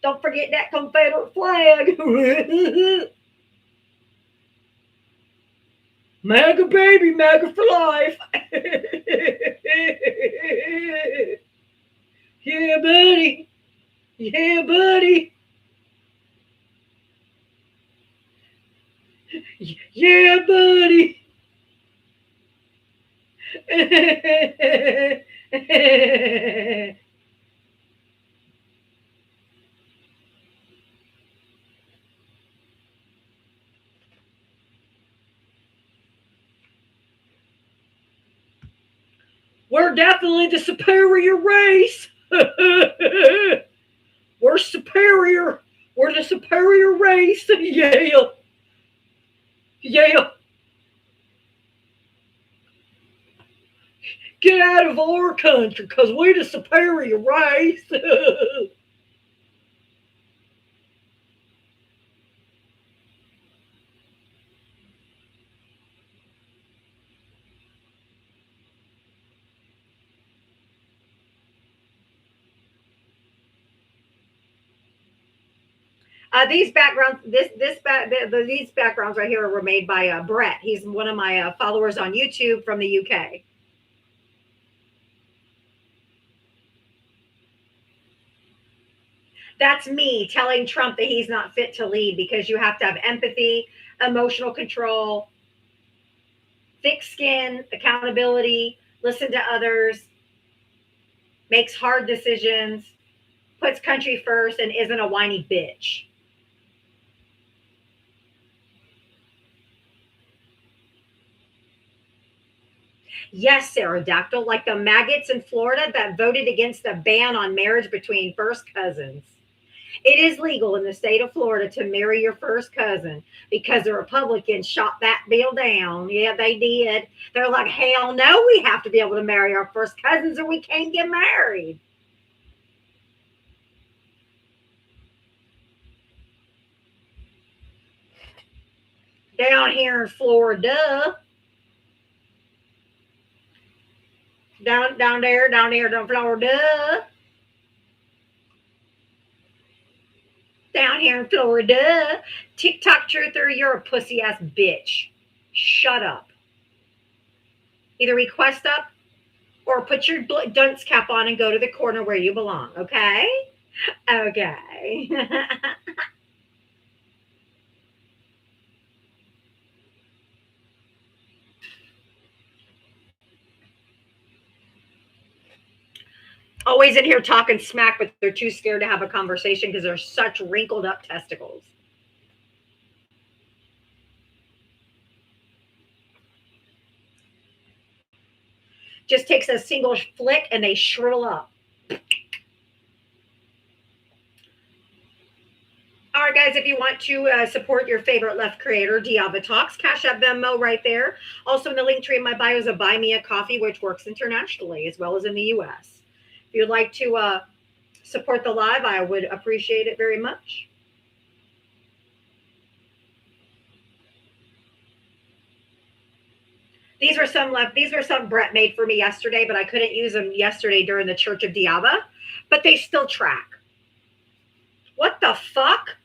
Don't forget that Confederate flag. MAGA baby, MAGA for life. Yeah, buddy. Yeah, buddy. Yeah, buddy. We're definitely the superior race. We're superior. We're the superior race. Yeah. Yeah. Get out of our country because we're the superior race. These backgrounds, these backgrounds right here were made by Brett. He's one of my followers on YouTube from the UK. That's me telling Trump that he's not fit to lead because you have to have empathy, emotional control, thick skin, accountability, listen to others, makes hard decisions, puts country first, and isn't a whiny bitch. Yes, pterodactyl, like the maggots in Florida that voted against the ban on marriage between first cousins. It is legal in the state of Florida to marry your first cousin because the Republicans shot that bill down. Yeah, they did. They're like, hell no, we have to be able to marry our first cousins or we can't get married. Down here in Florida. Down there in Florida. Down here in Florida. TikTok truther, you're a pussy ass bitch. Shut up. Either request up or put your dunce cap on and go to the corner where you belong, okay? Okay. Always in here talking smack, but they're too scared to have a conversation because they're such wrinkled up testicles. Just takes a single flick and they shrivel up. All right, guys, if you want to support your favorite left creator, Diava Talks, Cash App Venmo right there. Also in the link tree in my bio is a Buy Me a Coffee, which works internationally as well as in the U.S. If you'd like to support the live, I would appreciate it very much. These were some Brett made for me yesterday, but I couldn't use them yesterday during the Church of Diava, but they still track. What the fuck?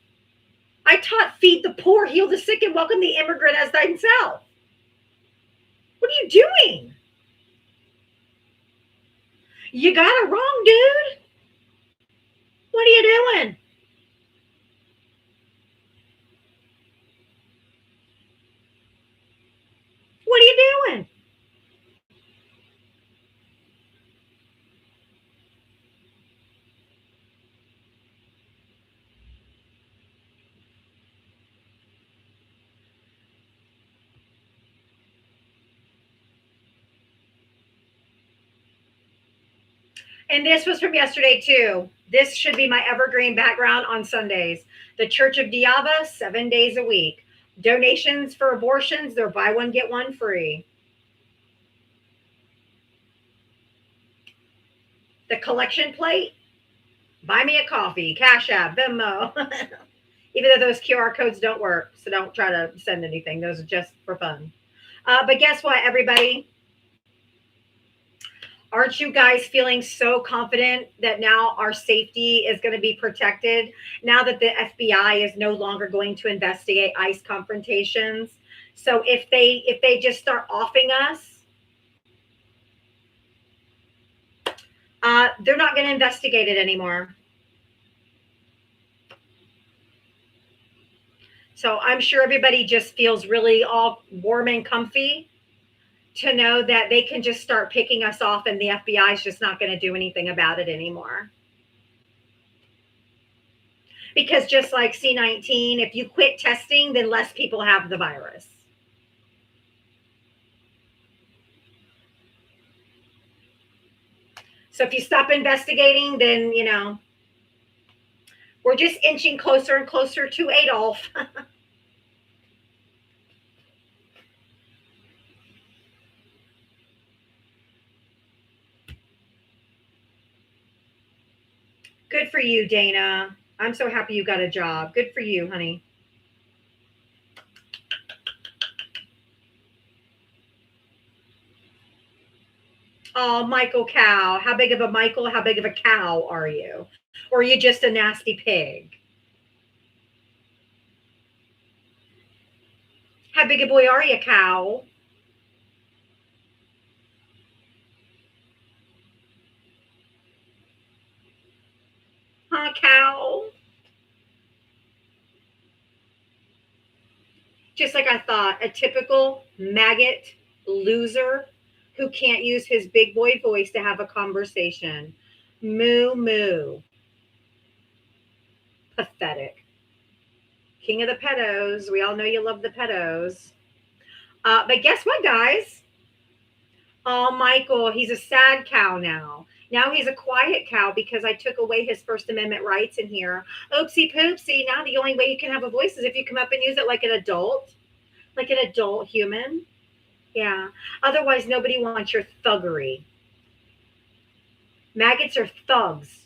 I taught feed the poor, heal the sick, and welcome the immigrant as thyself. What are you doing? You got it wrong, dude. What are you doing? What are you doing? And this was from yesterday too. This should be my evergreen background on Sundays. The Church of Diava, 7 days a week. Donations for abortions, they're buy one, get one free. The collection plate, buy me a coffee, Cash App, Venmo. Even though those QR codes don't work, so don't try to send anything. Those are just for fun. But guess what, everybody? Aren't you guys feeling so confident that now our safety is going to be protected? Now that the FBI is no longer going to investigate ICE confrontations. So if they just start offing us, they're not going to investigate it anymore. So I'm sure everybody just feels really all warm and comfy to know that they can just start picking us off and the FBI is just not going to do anything about it anymore. Because just like C-19, if you quit testing, then less people have the virus. So if you stop investigating, then, you know, we're just inching closer and closer to Adolf. Good for you, Dana. I'm so happy you got a job. Good for you, honey. Oh, Michael Cow. How big of a Michael? How big of a cow are you? Or are you just a nasty pig? How big a boy are you, cow? Huh, cow? Just like I thought, a typical maggot loser who can't use his big boy voice to have a conversation. Moo, moo. Pathetic. King of the pedos. We all know you love the pedos. But guess what, guys? Oh, Michael, he's a sad cow now. Now he's a quiet cow because I took away his First Amendment rights in here. Oopsie poopsie. Now the only way you can have a voice is if you come up and use it like an adult human. Yeah. Otherwise, nobody wants your thuggery. Maggots are thugs.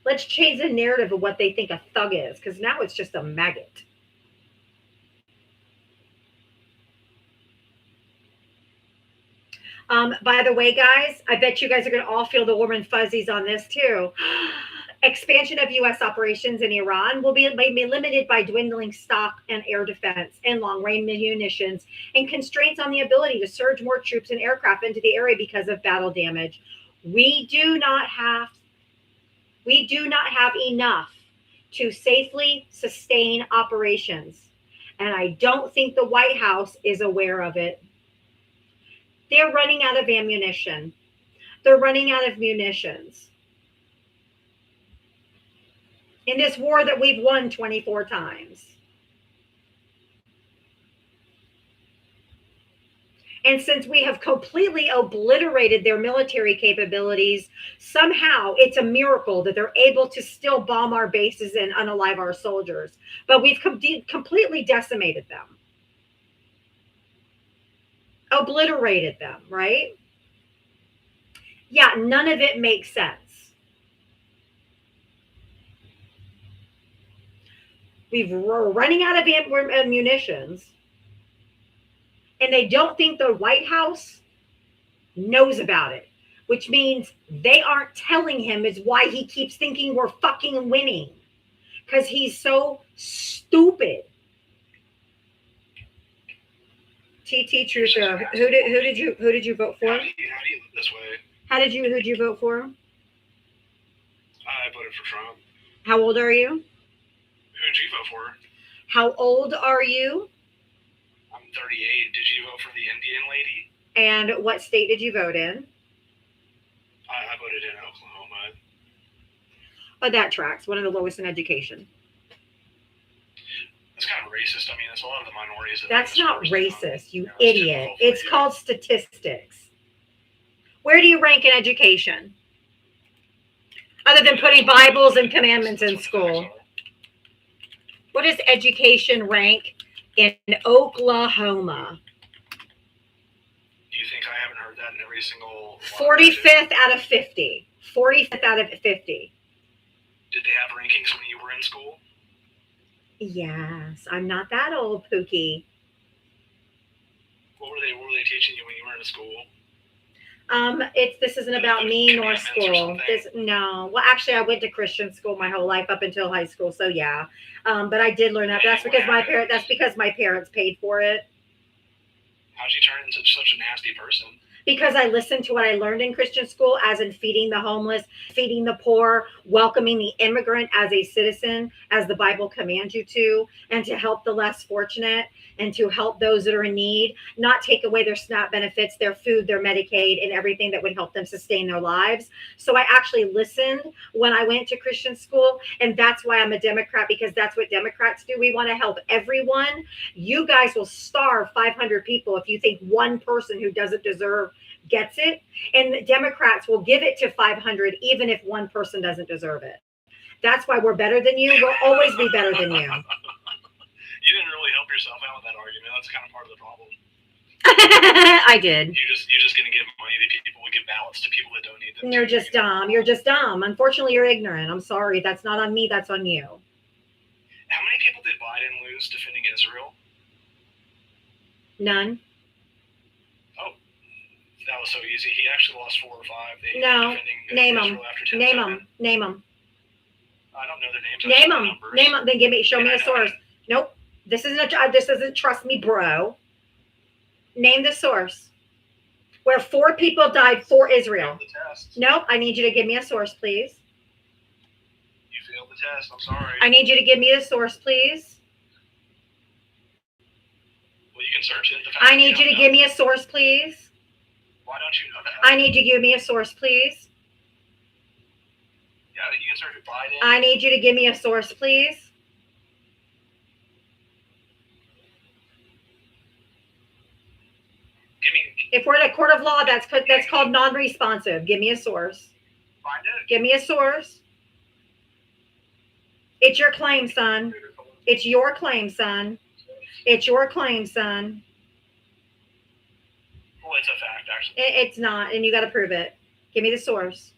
Let's change the narrative of what they think a thug is, because now it's just a maggot. By the way, guys, I bet you guys are going to all feel the warm and fuzzies on this too. Expansion of U.S. operations in Iran will be limited by dwindling stock and air defense and long-range munitions and constraints on the ability to surge more troops and aircraft into the area because of battle damage. We do not have enough to safely sustain operations. And I don't think the White House is aware of it. They're running out of ammunition. They're running out of munitions. In this war that we've won 24 times. And since we have completely obliterated their military capabilities, somehow it's a miracle that they're able to still bomb our bases and unalive our soldiers. But we've completely decimated them. Obliterated them, right? Yeah, none of it makes sense. We're running out of munitions, and they don't think the White House knows about it, which means they aren't telling him is why he keeps thinking we're fucking winning, because he's so stupid. TT Truther, who did you vote for? How do you live this way? Who'd you vote for? I voted for Trump. How old are you? Who did you vote for? How old are you? I'm 38. Did you vote for the Indian lady? And what state did you vote in? I voted in Oklahoma. Oh, that tracks. One of the lowest in education. That's kind of racist. I mean, it's a lot of the minorities. That's not racist, you idiot. It's called statistics. Where do you rank in education? Other than putting Bibles and commandments in school. What does education rank in Oklahoma? Do you think I haven't heard that in every single 45th out of 50. 45th out of 50. Did they have rankings when you were in school? Yes, I'm not that old, Pookie. What were they teaching you when you were in school? This isn't about me nor school. No. Well, actually, I went to Christian school my whole life up until high school, so yeah. But I did learn that. That's because my parents paid for it. How'd you turn into such a nasty person? Because I listened to what I learned in Christian school, as in feeding the homeless, feeding the poor, welcoming the immigrant as a citizen, as the Bible commands you to, and to help the less fortunate, and to help those that are in need, not take away their SNAP benefits, their food, their Medicaid, and everything that would help them sustain their lives. So I actually listened when I went to Christian school, and that's why I'm a Democrat, because that's what Democrats do. We want to help everyone. You guys will starve 500 people if you think one person who doesn't deserve gets it, and the Democrats will give it to 500 even if one person doesn't deserve it. That's why we're better than you. We'll always be better than you. You didn't really help yourself out with that argument. That's kind of part of the problem. I did. You're just going to give money to people who give ballots to people that don't need them. You're just dumb. You're just dumb. Unfortunately, you're ignorant. I'm sorry. That's not on me. That's on you. How many people did Biden lose defending Israel? None. Oh, that was so easy. He actually lost 4 or 5. No. Name them. Name them. Name them. I don't know their names. Name them. Name them. Then show me a source. Nope. This isn't trust me, bro. Name the source where 4 people died for Israel. Nope. I need you to give me a source, please. You failed the test. I'm sorry. I need you to give me the source, please. Well, you can search it. I need you to give me a source, please. Why don't you know that? I need you to give me a source, please. Yeah, you can search it. Biden. I need you to give me a source, please. If we're in a court of law, that's called non-responsive. Give me a source. Find it. Give me a source. It's your claim, son. It's your claim, son. It's your claim, son. Well, it's a fact, actually. It's not, and you got to prove it. Give me the source.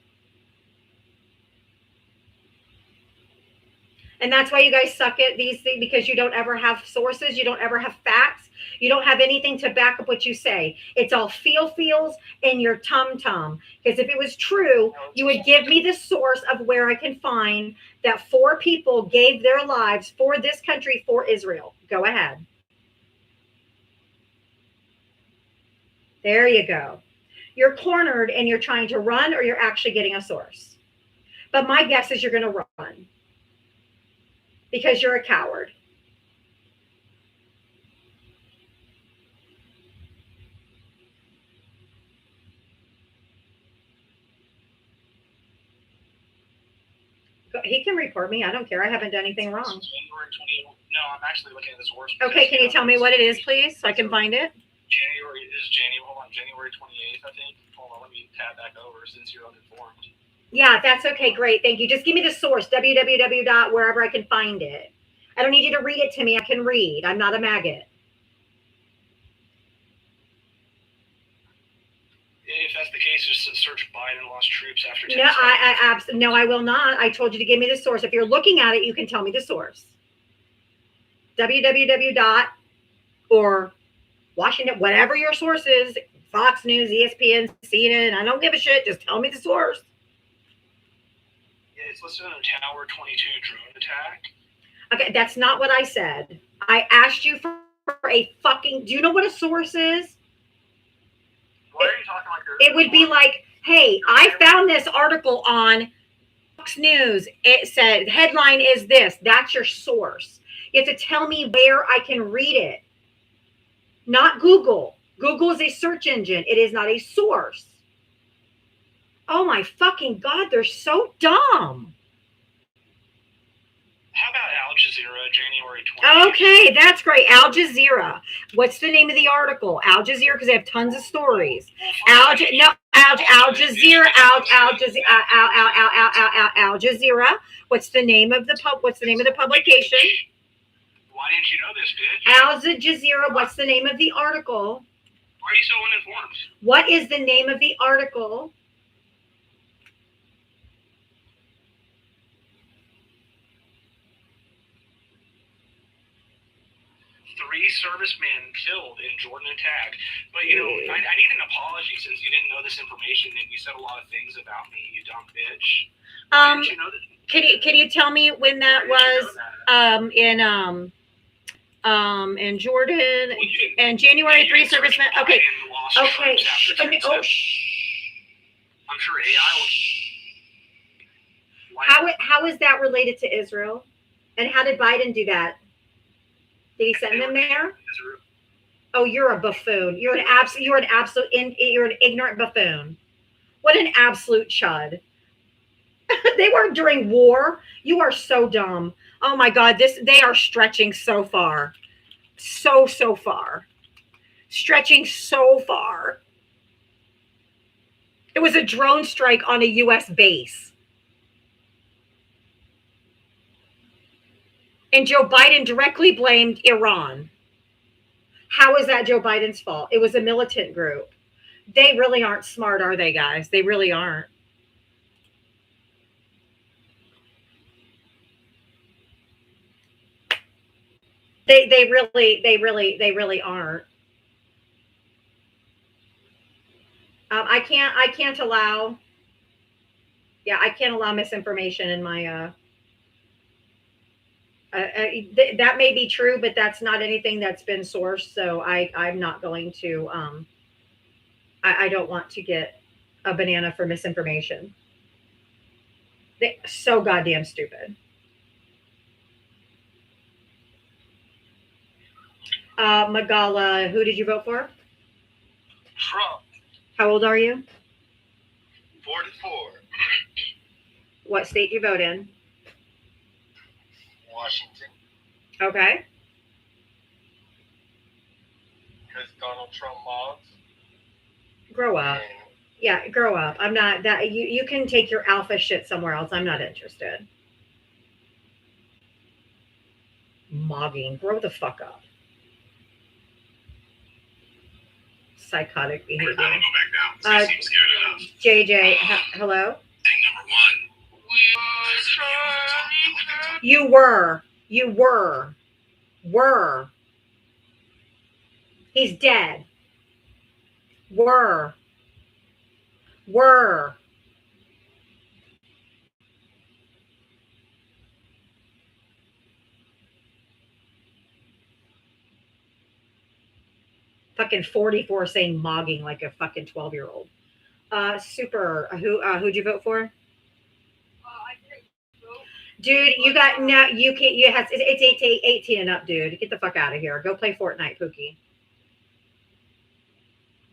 And that's why you guys suck at these things, because you don't ever have sources. You don't ever have facts. You don't have anything to back up what you say. It's all feels and your tum-tum. Because if it was true, you would give me the source of where I can find that 4 people gave their lives for this country, for Israel. Go ahead. There you go. You're cornered and you're trying to run, or you're actually getting a source. But my guess is you're going to run. Because you're a coward. He can report me. I don't care. I haven't done anything wrong. January 20. No, I'm actually looking at this worst. Okay, can you tell me what it is, please, so I can find it? January 28th, I think. Hold on, let me tab back over since you're uninformed. Yeah, that's okay. Great. Thank you. Just give me the source, www. wherever I can find it. I don't need you to read it to me. I can read. I'm not a maggot. If that's the case, just search Biden lost troops after 10 No, no, I will not. I told you to give me the source. If you're looking at it, you can tell me the source. www. or Washington, whatever your source is, Fox News, ESPN, CNN, I don't give a shit. Just tell me the source. Yeah, it's listed on a Tower 22 drone attack. Okay, that's not what I said. I asked you for a fucking, do you know what a source is? Why are you talking like It would be like, hey, I found this article on Fox News. It said, headline is this. That's your source. You have to tell me where I can read it. Not Google. Google is a search engine. It is not a source. Oh my fucking God, they're so dumb. How about Al Jazeera, January 20th? Okay, that's great. Al Jazeera. What's the name of the article? Al Jazeera, because they have tons of stories. Al Jazeera. Al Jazeera. Al Jazeera. What's the name of the publication? Why didn't you know this, bitch? Al Jazeera. What's the name of the article? Why are you so uninformed? What is the name of the article? Three servicemen killed in Jordan attack. But, you know, I need an apology since you didn't know this information and you said a lot of things about me, you dumb bitch. Why didn't you know this? Can you tell me when that was in Jordan and January 3 servicemen? Okay. Okay. Oh, I'm sure AI will. How is that related to Israel? And how did Biden do that? Did he send them there? Oh, you're a buffoon. You're an ignorant buffoon. What an absolute chud. They were during war. You are so dumb. Oh my God, they are stretching so far. So far. Stretching so far. It was a drone strike on a US base. And Joe Biden directly blamed Iran. How is that Joe Biden's fault? It was a militant group. They really aren't smart, are they, guys? They really aren't. They really aren't. I can't allow misinformation in my that may be true, but that's not anything that's been sourced. So I'm not going to, I don't want to get a banana for misinformation. They're so goddamn stupid. Magala, who did you vote for? Trump, How old are you? 44. What state do you vote in? Washington, Okay. because Donald Trump mods. Grow up. Yeah, grow up. I'm not that you can take your alpha shit somewhere else. I'm not interested. Mogging. Grow the fuck up. Psychotic behavior. I'm gonna go back down. 'Cause I seem scared enough. JJ, hello? Thing number one. You were. He's dead. Were. Fucking 44 saying mogging like a fucking 12-year-old. Super. Who'd you vote for? Dude, you got no. You can't. You have. It's 18 and up, dude. Get the fuck out of here. Go play Fortnite, Pookie.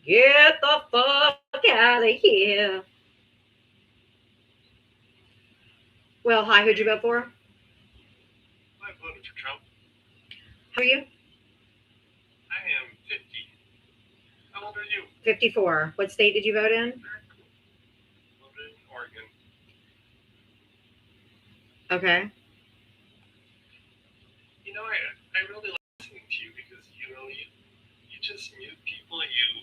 Get the fuck out of here. Well, hi. Who'd you vote for? I voted for Trump. How are you? I am 50. How old are you? 54. What state did you vote in? Voted in Oregon. Okay. You know, I really like listening to you because you just mute people, you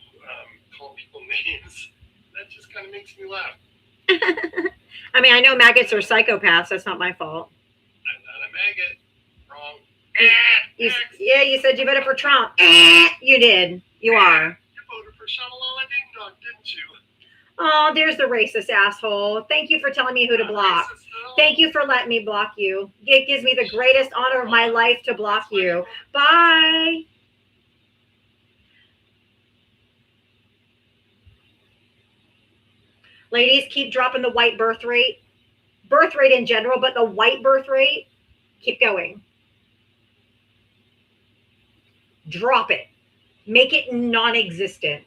call people names. That just kind of makes me laugh. I mean, I know maggots are psychopaths. That's not my fault. I'm not a maggot. Wrong. You said you voted for Trump. You did. You are. You voted for Shamalala Ding Dong, didn't you? Oh, there's the racist asshole. Thank you for telling me who to block. Thank you for letting me block you. It gives me the greatest honor of my life to block you. Bye. Ladies, keep dropping the white birth rate. Birth rate in general, but the white birth rate, keep going. Drop it. Make it non-existent.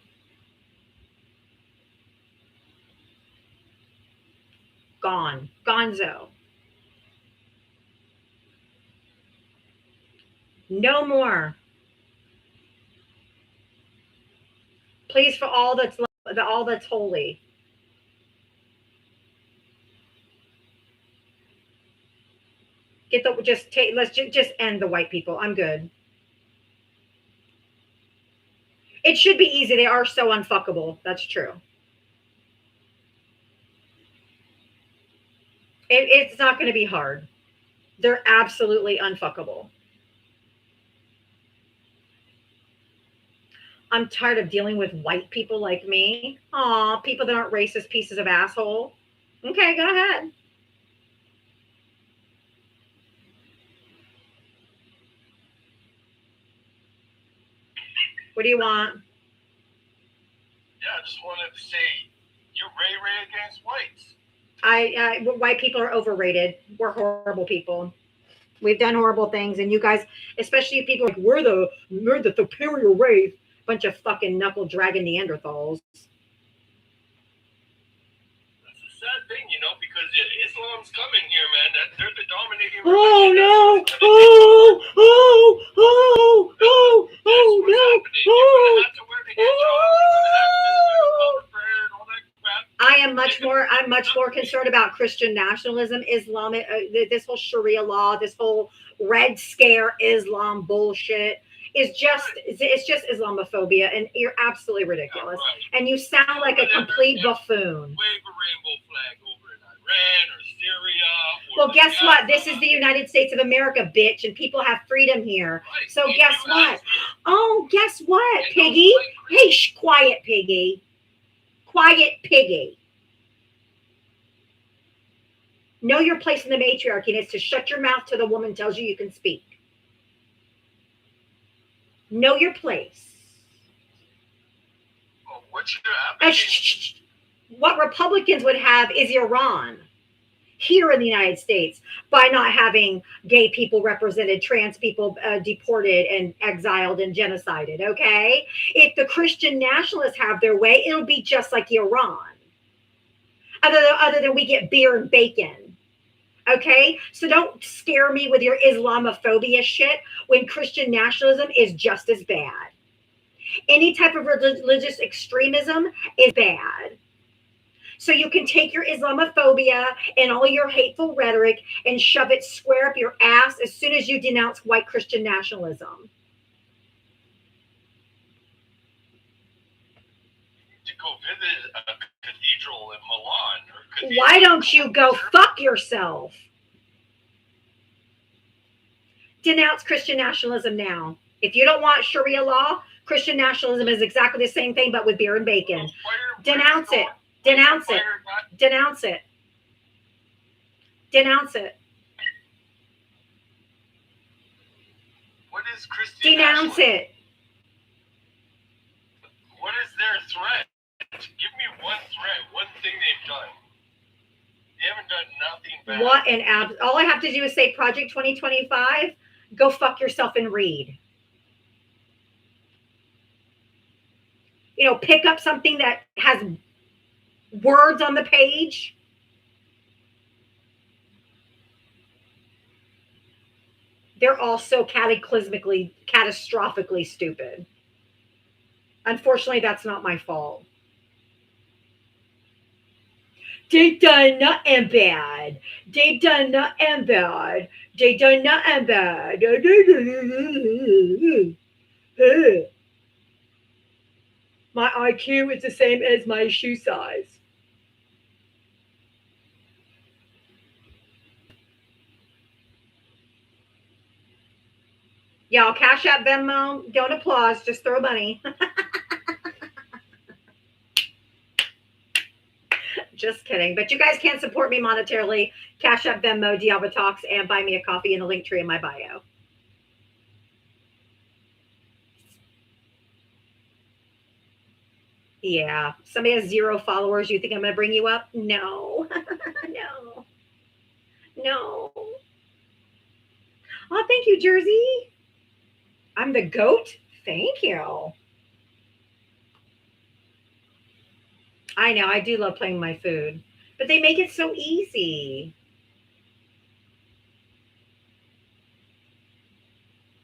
Gone. Gonzo. No more. Please, for all that's holy. Get the just take. Let's just end the white people. I'm good. It should be easy. They are so unfuckable. That's true. It's not going to be hard. They're absolutely unfuckable. I'm tired of dealing with white people like me. Aw, people that aren't racist pieces of asshole. Okay, go ahead. What do you want? Yeah, I just wanted to say you're Ray against whites. White people are overrated. We're horrible people. We've done horrible things, and you guys, especially people like we're the superior race, bunch of fucking knuckle dragging Neanderthals. That's a sad thing, because Islam's coming here, man. They're the dominating. Oh religion. no! That's Oh what's no! happening. You're gonna have to wear the hijab. You're gonna have to do prayer and all that crap. I'm much more concerned about Christian nationalism, Islamic, this whole Sharia law, this whole Red Scare Islam bullshit is it's just Islamophobia, and you're absolutely ridiculous. Right. And you sound like a complete buffoon. Wave a rainbow flag over in Iran or Syria. Well, guess what? This is the United States of America, bitch, and people have freedom here. Right. So And guess you what? asked Oh, guess what, And Piggy? don't play Hey, quiet, Piggy. Quiet, Piggy. Know your place in the matriarchy, and it's to shut your mouth till the woman tells you can speak. Know your place. Well, what's your application? What Republicans would have is Iran here in the United States by not having gay people represented, trans people deported and exiled and genocided, okay? If the Christian nationalists have their way, it'll be just like Iran. Other than we get beer and bacon. Okay? So don't scare me with your Islamophobia shit when Christian nationalism is just as bad. Any type of religious extremism is bad. So you can take your Islamophobia and all your hateful rhetoric and shove it square up your ass as soon as you denounce white Christian nationalism. To go visit a cathedral in Milan. Why don't you go fuck yourself? Denounce Christian nationalism now. If you don't want Sharia law, Christian nationalism is exactly the same thing, but with beer and bacon. Denounce it. Denounce it. Denounce it. Denounce it. What is Christian Denounce it. What is their threat? Give me one threat, one thing they've done. They haven't done nothing bad. What an all I have to do is say Project 2025, go fuck yourself and read. Pick up something that has words on the page. They're all so catastrophically stupid. Unfortunately, that's not my fault. They done nothing bad. They done nothing bad. They done nothing bad. My IQ is the same as my shoe size. Y'all, Cash App, Venmo, don't applause, just throw money. Just kidding. But you guys can support me monetarily. Cash App, Venmo, Diablo Talks, and buy me a coffee in the link tree in my bio. Yeah. Somebody has 0 followers. You think I'm going to bring you up? No. No. No. Oh, thank you, Jersey. I'm the goat. Thank you. I know. I do love playing my food, but they make it so easy.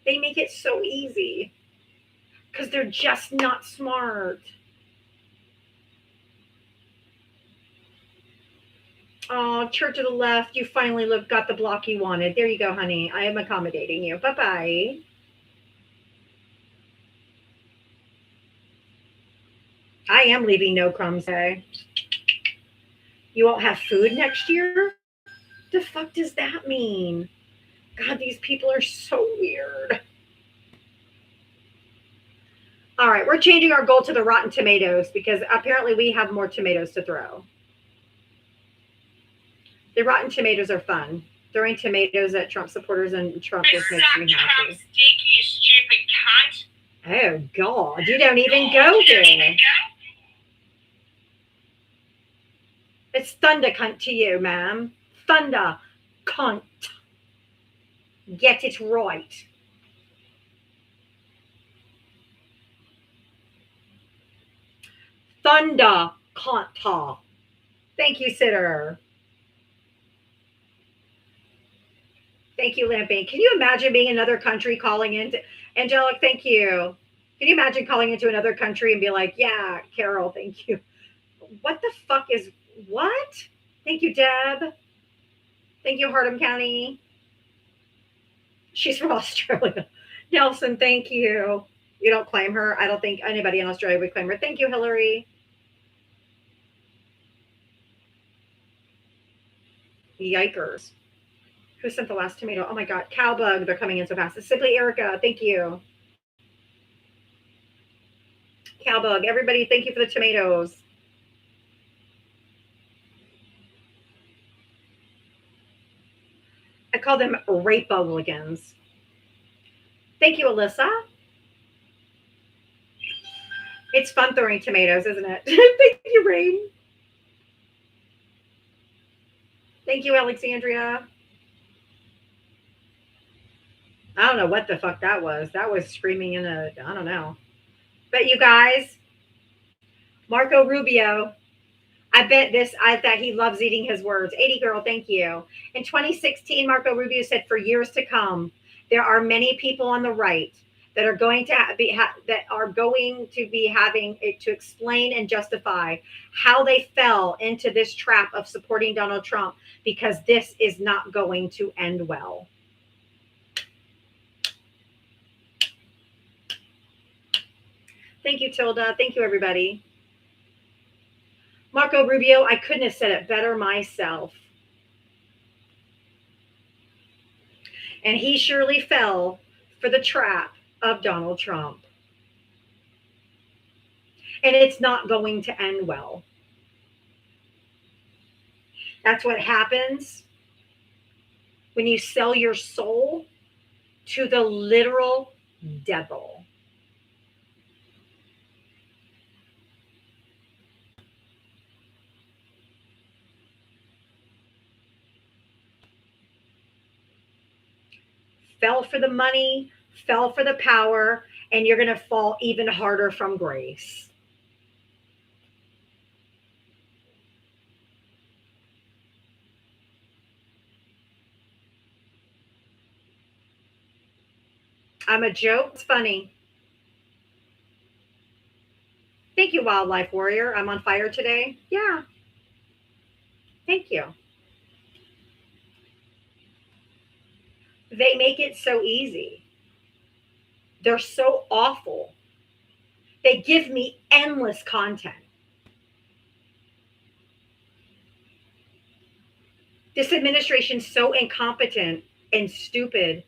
They make it so easy because they're just not smart. Oh, Church of the Left, you finally got the block you wanted. There you go, honey. I am accommodating you. Bye-bye. I am leaving no crumbs today. You won't have food next year? The fuck does that mean? God, these people are so weird. All right, we're changing our goal to the Rotten Tomatoes because apparently we have more tomatoes to throw. The Rotten Tomatoes are fun. Throwing tomatoes at Trump supporters and Trump just makes me happy. Trump, stick, you stupid cunt. Oh, God, you don't even go there. It's thunder cunt to you, ma'am. Thunder cunt. Get it right. Thunder cunt. Thank you, Sitter. Thank you, Lamping. Can you imagine being another country calling into Angelic? Thank you. Can you imagine calling into another country and be like, yeah, Carol, thank you. What the fuck is what? Thank you, Deb. Thank you, Hardham County. She's from Australia. Nelson, thank you. You don't claim her. I don't think anybody in Australia would claim her. Thank you, Hillary. Yikers. Who sent the last tomato? Oh my God. Cowbug. They're coming in so fast. It's Simply Erica. Thank you. Cowbug. Everybody, thank you for the tomatoes. I call them Rape-Bugligans. Thank you, Alyssa. It's fun throwing tomatoes, isn't it? Thank you, Rain. Thank you, Alexandria. I don't know what the fuck that was. That was screaming in a, I don't know. But you guys, Marco Rubio, I bet that he loves eating his words. 80 girl, thank you. In 2016, Marco Rubio said, for years to come, there are many people on the right that are going to be having it to explain and justify how they fell into this trap of supporting Donald Trump, because this is not going to end well. Thank you, Tilda. Thank you, everybody. Marco Rubio, I couldn't have said it better myself. And he surely fell for the trap of Donald Trump. And it's not going to end well. That's what happens when you sell your soul to the literal devil. Fell for the money, fell for the power, and you're going to fall even harder from grace. I'm a joke. It's funny. Thank you, Wildlife Warrior. I'm on fire today. Yeah. Thank you. They make it so easy. They're so awful. They give me endless content. This administration's so incompetent and stupid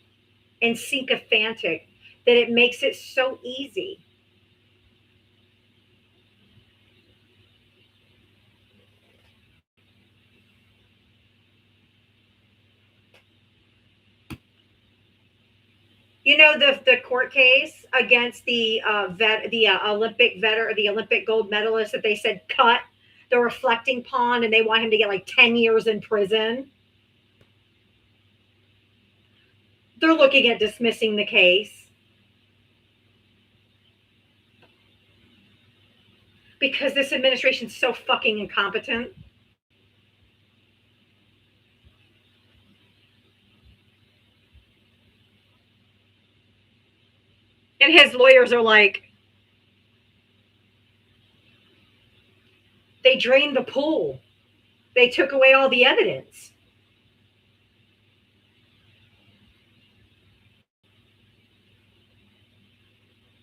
and sycophantic that it makes it so easy. You know, the court case against the Olympic gold medalist that they said cut the reflecting pond and they want him to get like 10 years in prison. They're looking at dismissing the case because this administration's so fucking incompetent. And his lawyers are like, they drained the pool. They took away all the evidence.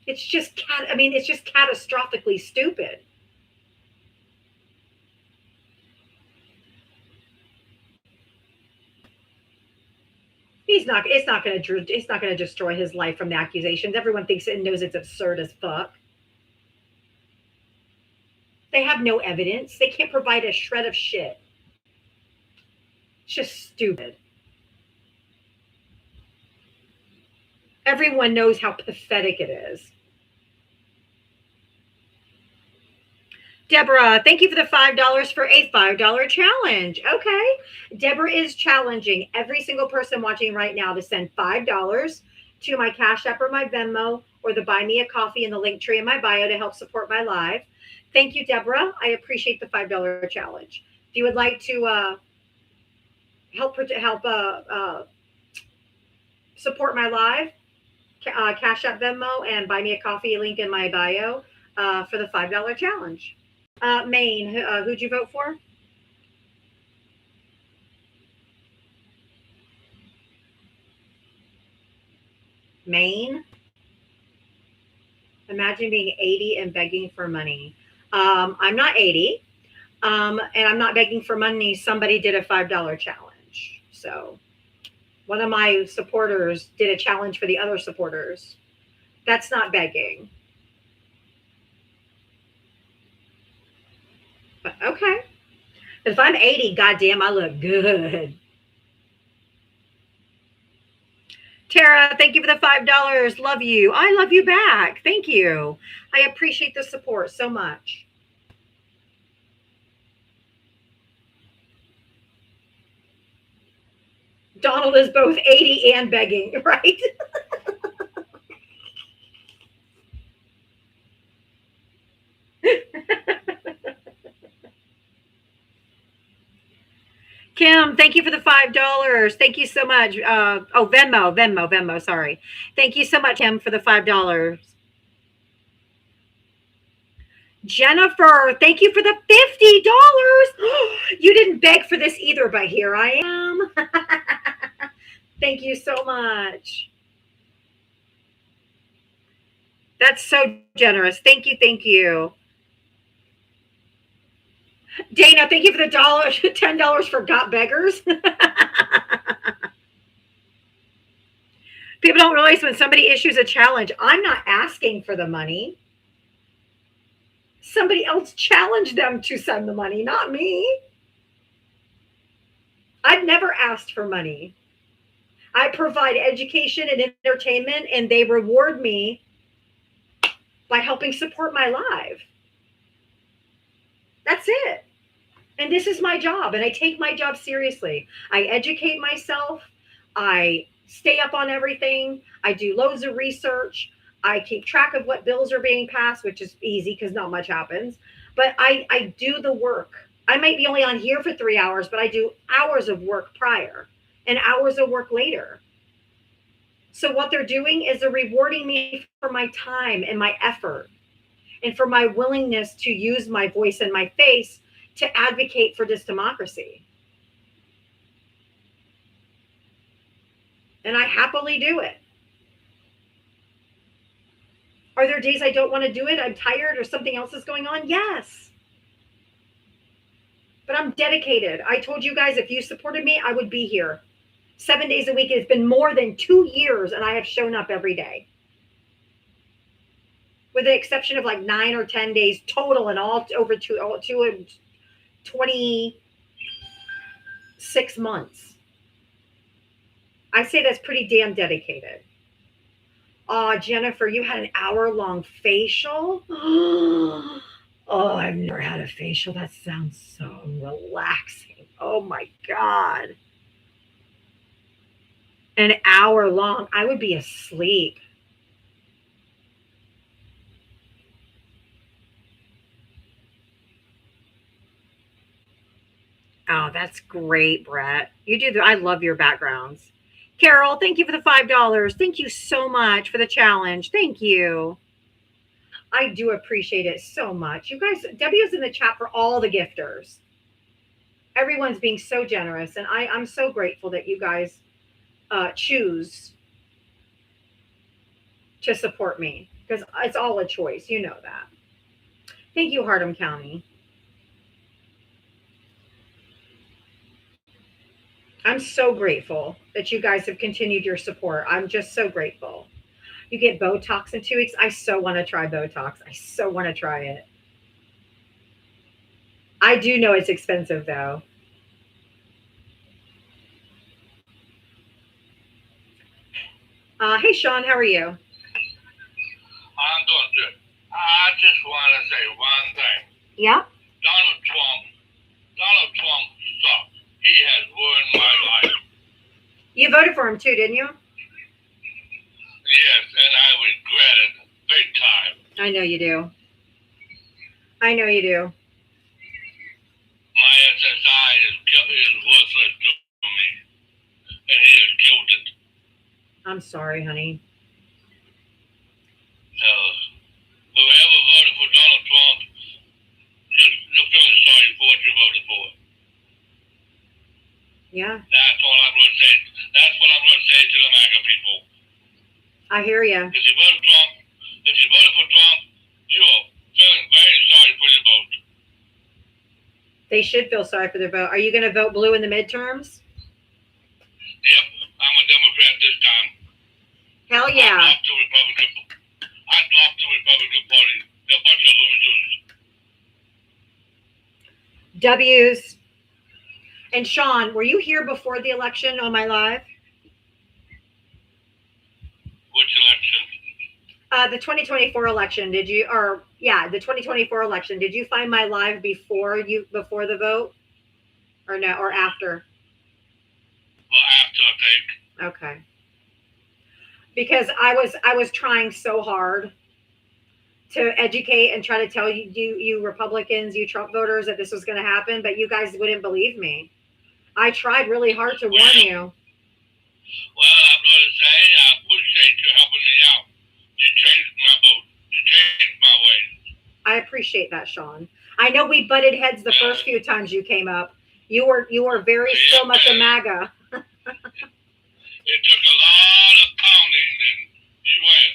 It's just it's just catastrophically stupid. It's not going to destroy his life from the accusations. Everyone thinks and knows it's absurd as fuck. They have no evidence. They can't provide a shred of shit. It's just stupid. Everyone knows how pathetic it is. Deborah, thank you for the $5 for a $5 challenge. Okay. Deborah is challenging every single person watching right now to send $5 to my Cash App or my Venmo or the Buy Me a Coffee in the link tree in my bio to help support my live. Thank you, Deborah. I appreciate the $5 challenge. If you would like to help support my live, Cash App, Venmo, and Buy Me a Coffee link in my bio for the $5 challenge. Maine, who'd you vote for? Maine? Imagine being 80 and begging for money. I'm not 80, and I'm not begging for money. Somebody did a $5 challenge. So one of my supporters did a challenge for the other supporters. That's not begging. But okay. If I'm 80, goddamn, I look good. Tara, thank you for the $5. Love you. I love you back. Thank you. I appreciate the support so much. Donald is both 80 and begging, right? Kim, thank you for the $5. Thank you so much. Venmo. Sorry. Thank you so much, Kim, for the $5. Jennifer, thank you for the $50. You didn't beg for this either, but here I am. Thank you so much. That's so generous. Thank you. Dana, thank you for the $10 for Got Beggars. People don't realize when somebody issues a challenge, I'm not asking for the money. Somebody else challenged them to send the money, not me. I've never asked for money. I provide education and entertainment, and they reward me by helping support my live. That's it. And this is my job, and I take my job seriously. I educate myself. I stay up on everything. I do loads of research. I keep track of what bills are being passed, which is easy because not much happens. But I do the work. I might be only on here for 3 hours, but I do hours of work prior and hours of work later. So what they're doing is they're rewarding me for my time and my effort and for my willingness to use my voice and my face to advocate for this democracy. And I happily do it. Are there days I don't want to do it? I'm tired or something else is going on? Yes. But I'm dedicated. I told you guys if you supported me, I would be here 7 days a week. It's been more than 2 years and I have shown up every day. With the exception of like 9 or 10 days total and all over 26 months. I say that's pretty damn dedicated. Oh, Jennifer, you had an hour-long facial? Oh, I've never had a facial. That sounds so relaxing. Oh my God. An hour long. I would be asleep. Oh, that's great, Brett. I love your backgrounds. Carol, thank you for the $5. Thank you so much for the challenge. Thank you. I do appreciate it so much. You guys, W's in the chat for all the gifters. Everyone's being so generous, and I'm so grateful that you guys choose to support me, because it's all a choice. You know that. Thank you, Hardham County. I'm so grateful that you guys have continued your support. I'm just so grateful. You get Botox in 2 weeks. I so want to try Botox. I so want to try it. I do know it's expensive, though. Hey, Sean, how are you? I'm doing good. I just want to say one thing. Yeah. Donald Trump sucks. He has ruined my life. You voted for him too, didn't you? Yes, and I regret it big time. I know you do. I know you do. My SSI is worthless to me, and he has killed it. I'm sorry, honey. Whoever voted for Donald Trump, you're feeling sorry for what you voted for. Yeah. That's all I'm going to say. That's what I'm going to say to the MAGA people. I hear you. If you voted for Trump, you are feeling very sorry for your vote. They should feel sorry for their vote. Are you going to vote blue in the midterms? Yep, I'm a Democrat this time. Hell yeah. I dropped the Republican Party. They're a bunch of losers. W's. And Sean, were you here before the election on my live? Which election? The 2024 election. Did you, or yeah, the 2024 election. Did you find my live before the vote, or no, or after? Well, after, I think. Okay. Because I was trying so hard to educate and try to tell you Republicans, you Trump voters, that this was going to happen, but you guys wouldn't believe me. I tried really hard to warn you. Well, I'm going to say I appreciate you helping me out. You changed my vote. You changed my ways. I appreciate that, Sean. I know we butted heads the first few times you came up. You were very so much a MAGA. It took a lot of pounding, and you won.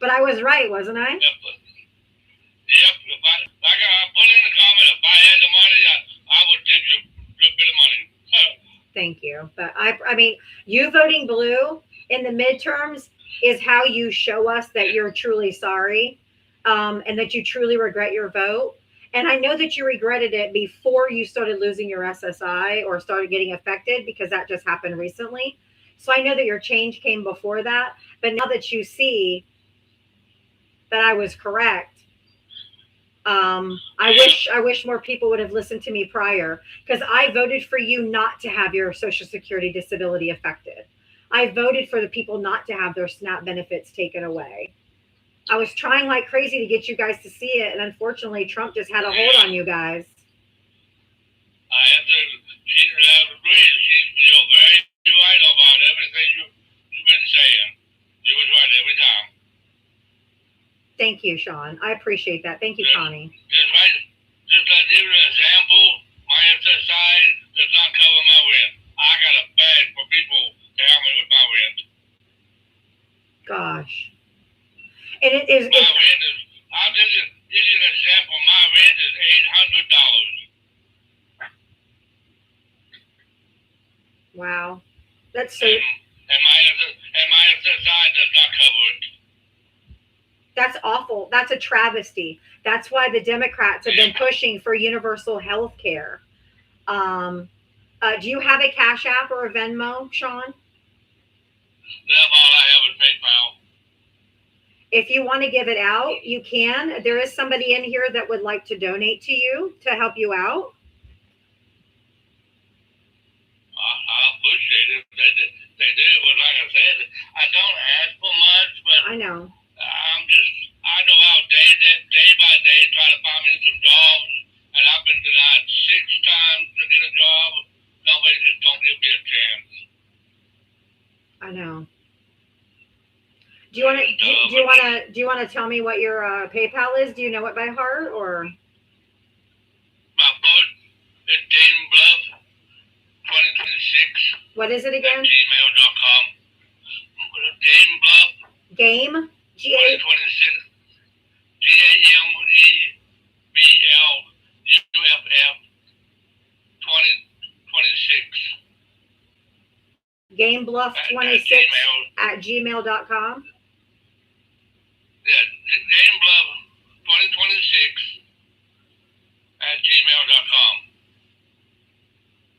But I was right, wasn't I? Yep. If I put in the comment, if I had the money, I would give you a good bit of money. Thank you. But I mean, you voting blue in the midterms is how you show us that you're truly sorry, and that you truly regret your vote. And I know that you regretted it before you started losing your SSI or started getting affected, because that just happened recently. So I know that your change came before that. But now that you see that I was correct, I wish more people would have listened to me prior, because I voted for you not to have your Social Security disability affected. I voted for the people not to have their SNAP benefits taken away. I was trying like crazy to get you guys to see it, and unfortunately, Trump just had a hold on you guys. I have to. She's very right about everything you've been saying. You was right every time. Thank you, Sean. I appreciate that. Thank you, Connie. Just to give you an example, my SSI does not cover my rent. I got a bag for people to help me with my rent. Gosh. And it is. My rent is. I'll give you an example. My rent is $800. Wow. That's so. And my SSI does not cover it. That's awful. That's a travesty. That's why the Democrats have been pushing for universal health care. Do you have a Cash App or a Venmo, Sean? That's all I have is PayPal. If you want to give it out, you can. There is somebody in here that would like to donate to you to help you out. I appreciate it. They do, but like I said, I don't ask for much, but I know. I go out day by day, try to find me some jobs, and I've been denied 6 times to get a job. Nobody just don't give me a chance. Do you want to do you want to tell me what your PayPal is? Do you know it by heart or? My phone is Dayton Bluff 2026 What is it at again? gmail.com. Dayton Bluff Game 2026 GAMEBLUFF 2026 GameBluff26 at gmail.com. Yeah, Dayton Bluff 2026 at gmail.com.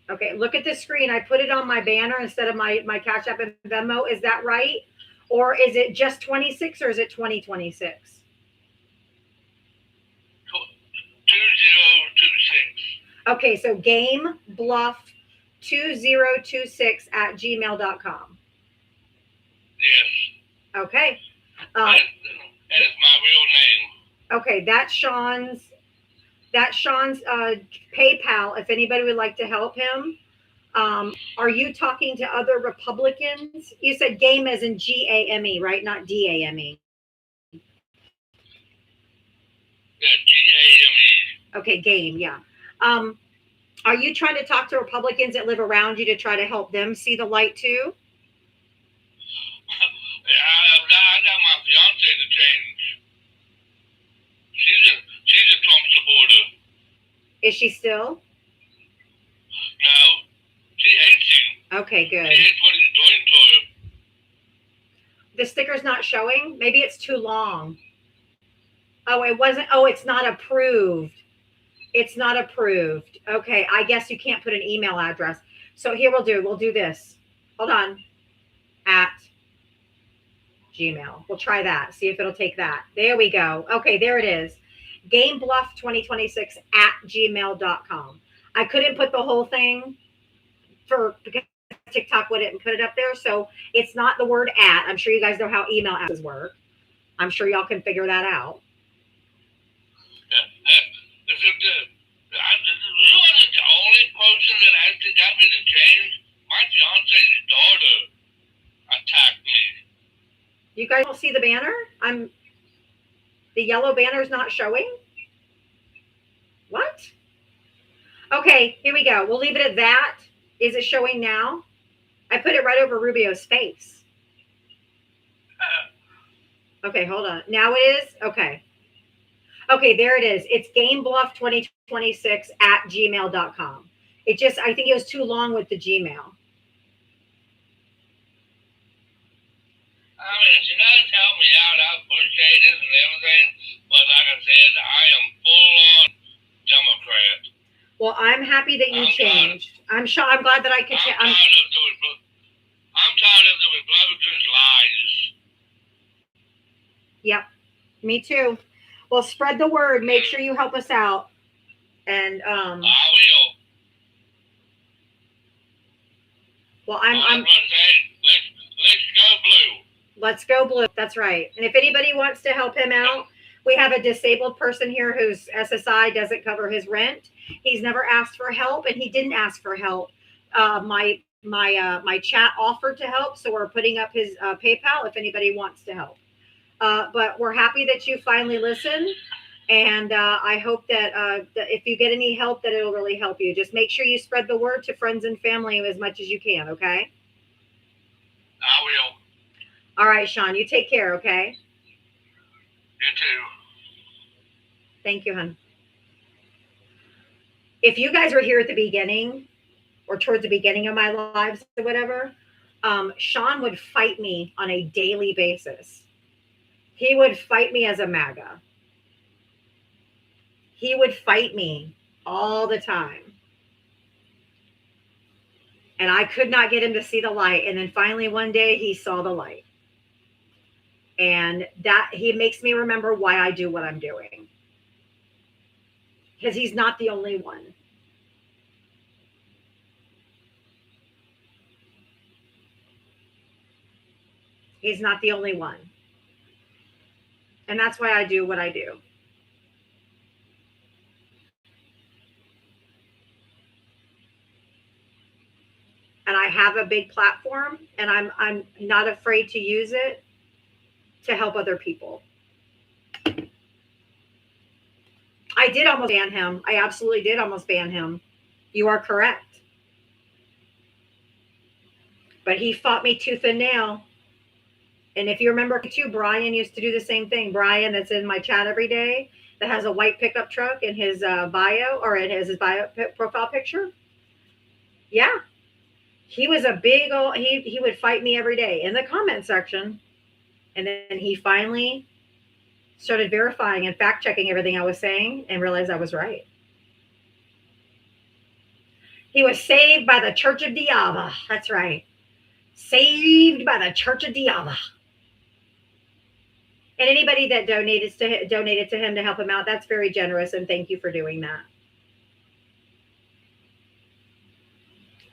Okay, look at the screen. I put it on my banner instead of my Cash App and Venmo. Is that right? Or is it just 26 or is it 2026? 2026. Okay, so GameBluff2026 at gmail.com. Yes. Okay. That is my real name. Okay, that's Sean's PayPal if anybody would like to help him. Are you talking to other Republicans? You said game as in GAME, right? Not DAME. Yeah, GAME. Okay, game, yeah. Are you trying to talk to Republicans that live around you to try to help them see the light too? I got my fiance to change. She's a Trump supporter. Is she still? No, she hates him. Okay, She good. hates what he's doing to her. The sticker's not showing? Maybe it's too long. Oh, it wasn't. Oh, it's not approved. It's not approved. Okay, I guess you can't put an email address. So here we'll do this. Hold on. At Gmail. We'll try that. See if it'll take that. There we go. Okay, there it is. GameBluff2026 at gmail.com. I couldn't put the whole thing because TikTok wouldn't put it up there. So it's not the word at. I'm sure you guys know how email addresses work. I'm sure y'all can figure that out. You are the only person that actually got me to change. My fiance's daughter attacked me. You guys don't see the banner? The yellow banner is not showing? What? Okay, here we go. We'll leave it at that. Is it showing now? I put it right over Rubio's face. Okay, hold on. Now it is? Okay. Okay, there it is. It's GameBluff2026 at gmail.com. I think it was too long with the Gmail. I mean, she does help me out. I appreciate it and everything. But like I said, I am full-on Democrat. Well, I'm happy that you changed. I'm glad that I could change. I'm tired of the Republicans' lies. Yep, me too. Well, spread the word. Make sure you help us out. And I will. Well, I'm going to say, let's go blue. Let's go blue. That's right. And if anybody wants to help him out, we have a disabled person here whose SSI doesn't cover his rent. He's never asked for help, and he didn't ask for help. My chat offered to help, so we're putting up his PayPal if anybody wants to help. But we're happy that you finally listened, and I hope that if you get any help, that it'll really help you. Just make sure you spread the word to friends and family as much as you can, okay? I will. All right, Sean, you take care, okay? You too. Thank you, hon. If you guys were here at the beginning or towards the beginning of my lives or whatever, Sean would fight me on a daily basis. He would fight me as a MAGA. He would fight me all the time. And I could not get him to see the light. And then finally one day he saw the light. And that he makes me remember why I do what I'm doing. Because he's not the only one. He's not the only one. And that's why I do what I do. And I have a big platform, and I'm not afraid to use it. to help other people. I did almost ban him. I absolutely did almost ban him. You are correct. But he fought me tooth and nail. And if you remember too, Brian used to do the same thing. Brian, that's in my chat every day, that has a white pickup truck in his bio, or it has his bio profile picture. Yeah. He was a big old, he would fight me every day in the comment section. And then he finally started verifying and fact checking everything I was saying and realized I was right. He was saved by the Church of Diava. That's right. Saved by the Church of Diava. And anybody that donated to him to help him out, that's very generous, and thank you for doing that.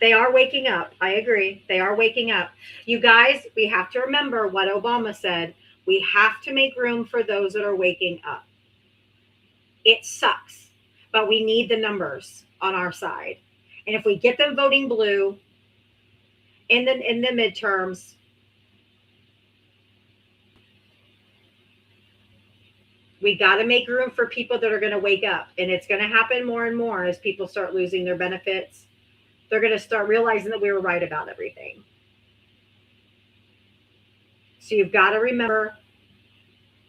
They are waking up. I agree. They are waking up. You guys, we have to remember what Obama said. We have to make room for those that are waking up. It sucks, but we need the numbers on our side. And if we get them voting blue in the midterms, we got to make room for people that are going to wake up. And it's going to happen more and more as people start losing their benefits. They're going to start realizing that we were right about everything. So you've got to remember,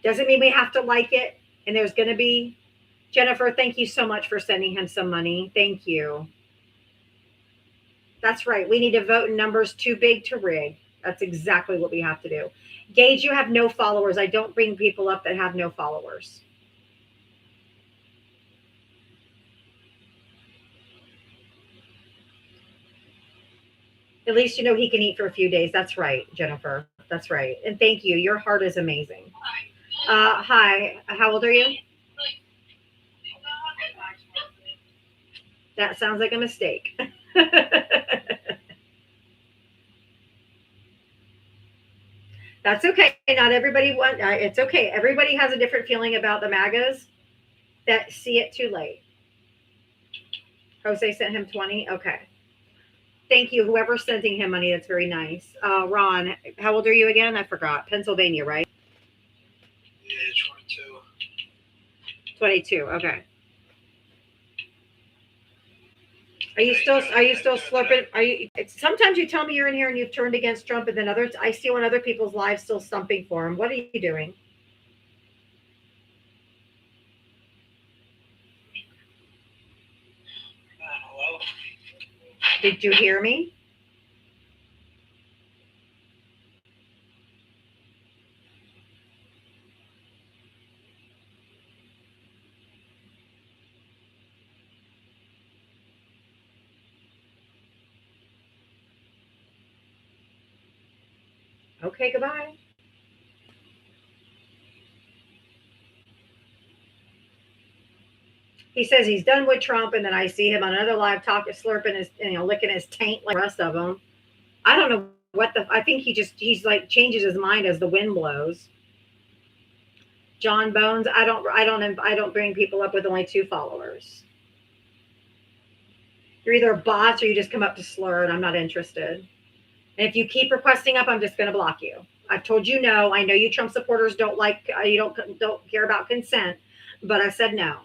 doesn't mean we have to like it. And there's going to be, Jennifer, thank you so much for sending him some money. Thank you. That's right. We need to vote in numbers too big to rig. That's exactly what we have to do. Gage, you have no followers. I don't bring people up that have no followers. At least you know he can eat for a few days. That's right, Jennifer. That's right. And thank you. Your heart is amazing. Hi. How old are you? That sounds like a mistake. That's okay. Not everybody it's okay. Everybody has a different feeling about the MAGAs that see it too late. Jose sent him 20. Okay. Thank you. Whoever's sending him money, that's very nice. Ron, how old are you again? I forgot. Pennsylvania, right? Yeah, 22. 22. Okay. Are you still slurping? Sometimes you tell me you're in here and you've turned against Trump, and then I see on other people's lives still stumping for him. What are you doing? Hello? Did you hear me? Okay, goodbye. He says he's done with Trump, and then I see him on another live talk, slurping his, licking his taint like the rest of them. I don't know I think he's like changes his mind as the wind blows. John Bones, I don't bring people up with only 2 followers. You're either bots or you just come up to slur, and I'm not interested. And if you keep requesting up, I'm just going to block you. I've told you no. I know you Trump supporters don't care about consent, but I said no.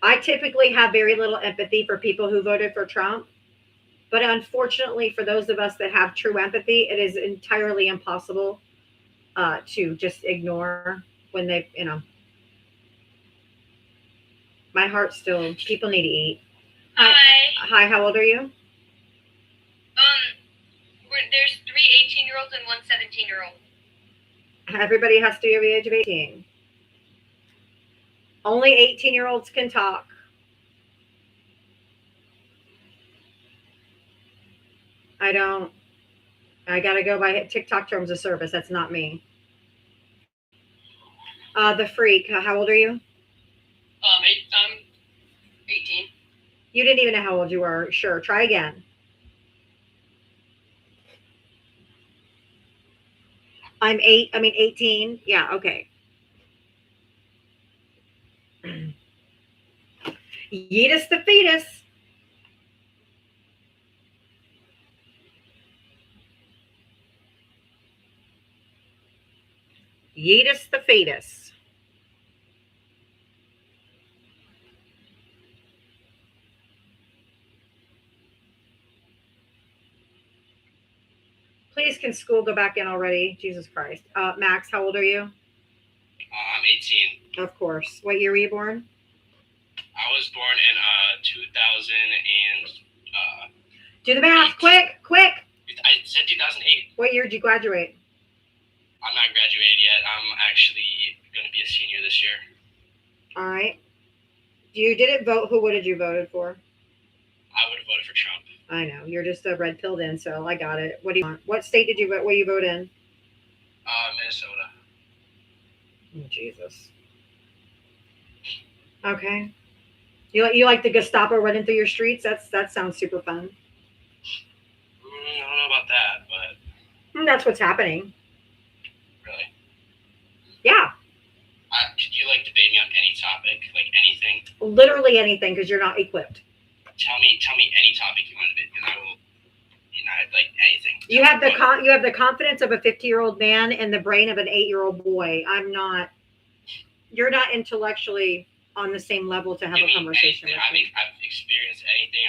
I typically have very little empathy for people who voted for Trump. But unfortunately, for those of us that have true empathy, it is entirely impossible to just ignore when they, my heart still, people need to eat. Hi, how old are you? There's 3 18-year-olds and 1 17-year-old. Everybody has to be over the age of 18. Only 18-year-olds can talk. I got to go by TikTok terms of service. That's not me. The freak, how old are you? I'm 18. You didn't even know how old you were. Sure, try again. I'm 18. Yeah, okay. Yeetus the fetus. Yeetus the fetus. Please, can school go back in already? Jesus Christ. Max, how old are you? I'm 18. Of course. What year were you born? I was born in 2000 and Do the math, quick. I said 2008. What year did you graduate? I'm not graduated yet. I'm actually going to be a senior this year. All right. You didn't vote. Who would have you voted for? I would have voted for Trump. I know. You're just a red pilled in, so I got it. What do you want? What state did you vote? What you vote in? Minnesota. Oh, Jesus. Okay. You like the Gestapo running through your streets? That sounds super fun. I don't know about that, but That's what's happening. really. Yeah. Could you debate me on any topic, anything? Literally anything, because you're not equipped. Tell me any topic you want to debate, and I will. Anything. You have the confidence of a 50-year-old man and the brain of an 8-year-old boy. I'm not. You're not intellectually on the same level to have a conversation with me. I've experienced anything.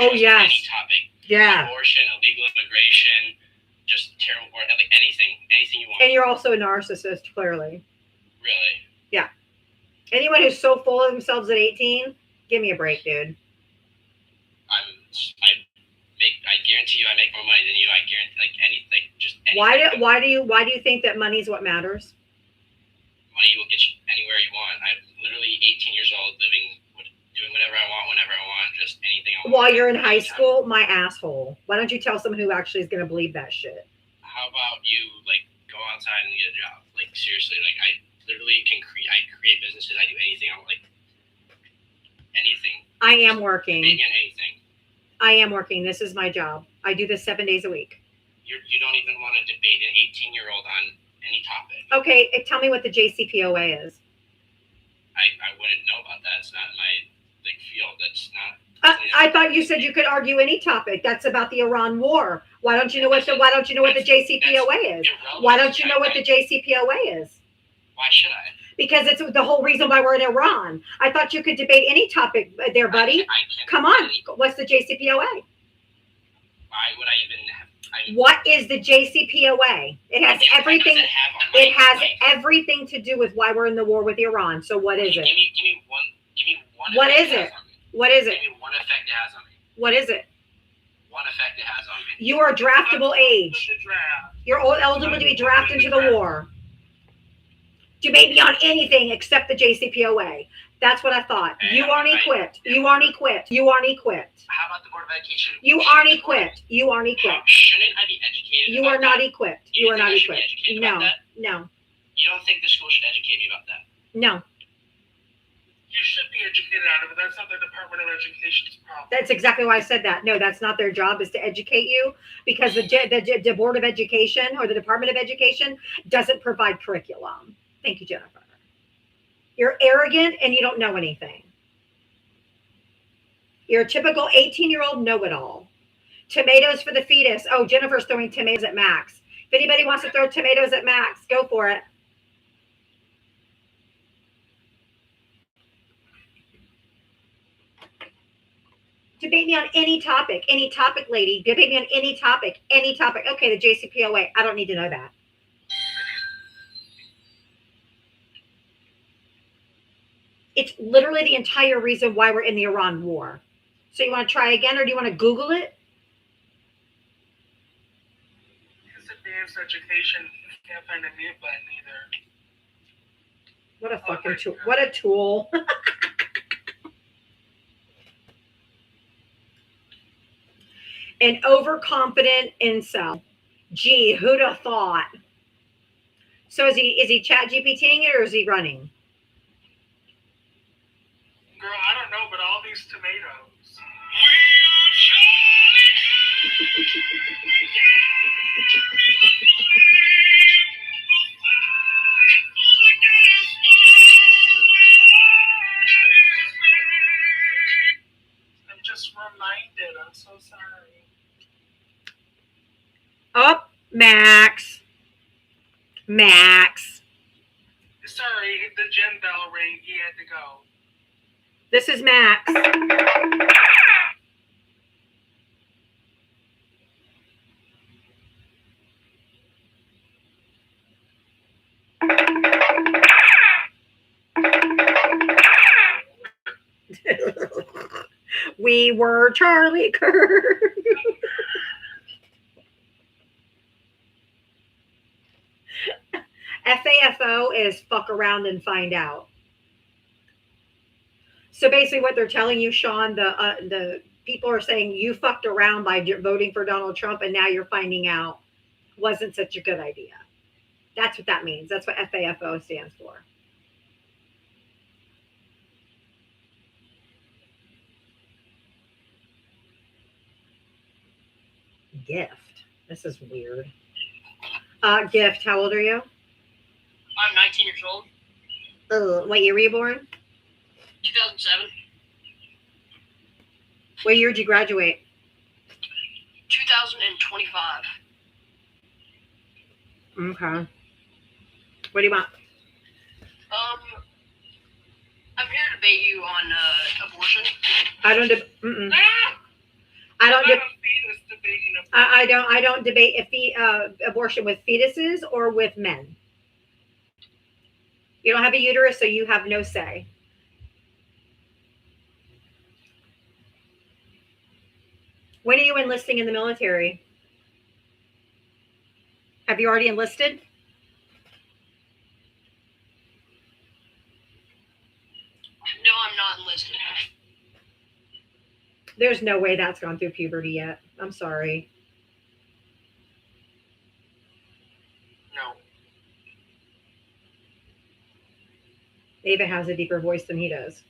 Oh, yes. Any topic. Yeah. Abortion, illegal immigration, just terrible war, anything you want. And you're also a narcissist, clearly. Really? Anyone who's so full of themselves at 18, give me a break, dude. I guarantee you I make more money than you. I guarantee just anything. Why do you think that money's what matters? Money will get you anywhere you want. I'm literally 18 years old, doing whatever I want, whenever I want, just anything I want. While you're in high school, my asshole. Why don't you tell someone who actually is going to believe that shit? How about you go outside and get a job? Seriously, I literally can create. I create businesses. I do anything I want. Anything. I am working. Maybe on anything. I am working. This is my job. I do this 7 days a week. You don't even want to debate an 18-year-old on any topic. Okay, tell me what the JCPOA is. I wouldn't know about that. It's not in my field. That's not. I thought you said you could argue any topic. That's about the Iran war. Why don't you know what the JCPOA is? Why don't you know what the JCPOA is? Why should I? Because it's the whole reason why we're in Iran. I thought you could debate any topic there, buddy. I can't Come on. What's the JCPOA? Why would I even have? What is the JCPOA? It has everything. It has everything to do with why we're in the war with Iran. So what is it? Give me one. What is it? What is it? Give me one effect it has on me. What is it? One effect it has on me. You are draftable age. You're eligible to be drafted into the war. Debate me on anything except the JCPOA. That's what I thought. You aren't equipped. You aren't equipped. You aren't equipped. How about the Board of Education? You aren't equipped. You aren't equipped. Shouldn't I be educated? You are not equipped. You are not equipped. No. No. You don't think the school should educate me about that? No. You should be educated out of it. That's not the Department of Education's problem. That's exactly why I said that. No, that's not their job, is to educate you, because the Board of Education or the Department of Education doesn't provide curriculum. Thank you, Jennifer. You're arrogant and you don't know anything. You're a typical 18-year-old know-it-all. Tomatoes for the fetus. Oh, Jennifer's throwing tomatoes at Max. If anybody wants to throw tomatoes at Max, go for it. Debate me on any topic, lady. Debate me on any topic. Okay, the JCPOA. I don't need to know that. It's literally the entire reason why we're in the Iran war. So you want to try again, or do you want to Google it? It's advanced education. You can't find a mute button either. What a fucking tool. What a tool. An overconfident incel. Gee, who'd have thought? So is he chat GPTing it, or is he running? Girl, I don't know, but all these tomatoes. don't mind it. I'm so sorry. Oh, Max. Max. Sorry, the gym bell rang. He had to go. This is Max. We were Charlie Kirk. FAFO is fuck around and find out. So basically what they're telling you, Sean, the people are saying you fucked around by voting for Donald Trump and now you're finding out wasn't such a good idea. That's what that means. That's what FAFO stands for. Gift. This is weird. Gift, how old are you? I'm 19 years old. What year were you born? 2007. What year did you graduate? 2025. Okay. What do you want? I'm here to debate you on abortion. I don't. I don't. I don't debate abortion with fetuses or with men. You don't have a uterus, so you have no say. When are you enlisting in the military? Have you already enlisted? No, I'm not enlisted. There's no way that's gone through puberty yet. I'm sorry. No. Ava has a deeper voice than he does.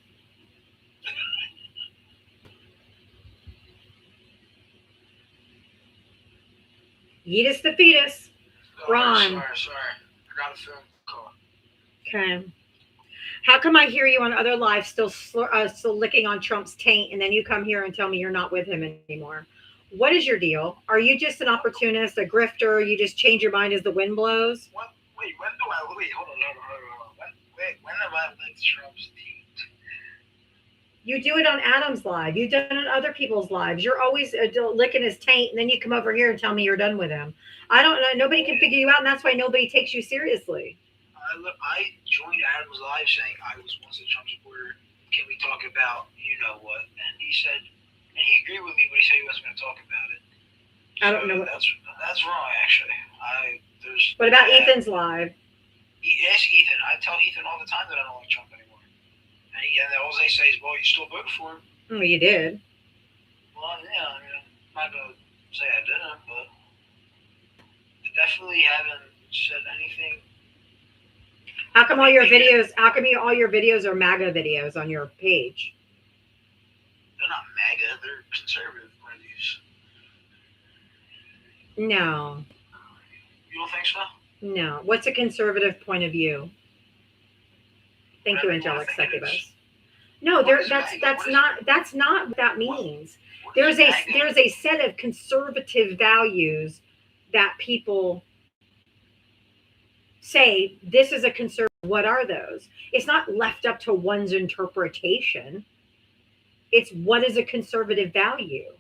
Yeetus the fetus. Ron. Sorry. I got a phone call. Okay. How come I hear you on other lives still licking on Trump's taint, and then you come here and tell me you're not with him anymore? What is your deal? Are you just an opportunist, a grifter? You just change your mind as the wind blows? What? Wait, when do I? Wait, hold on. When have I licked Trump's teeth? You do it on Adam's live. You've done it on other people's lives. You're always licking his taint, and then you come over here and tell me you're done with him. I don't know. Nobody can figure you out, and that's why nobody takes you seriously. I joined Adam's live saying I was once a Trump supporter. Can we talk about you know what? And he said, and he agreed with me, but he said he wasn't going to talk about it. I don't know. That's wrong, actually. What about Ethan's live? Ask Ethan. I tell Ethan all the time that I don't like Trump anymore. And all they say is, well, you still vote for him. Oh, you did. Well, yeah, I mean, I'm not going to say I didn't, but I definitely haven't said anything. How come all your videos are MAGA videos on your page? They're not MAGA, they're conservative point of views. No. You don't think so? No. What's a conservative point of view? Thank you, Angelic Succubus. No, that's not what that means. There's a set of conservative values that people say this is a conservative. What are those? It's not left up to one's interpretation. It's what is a conservative value.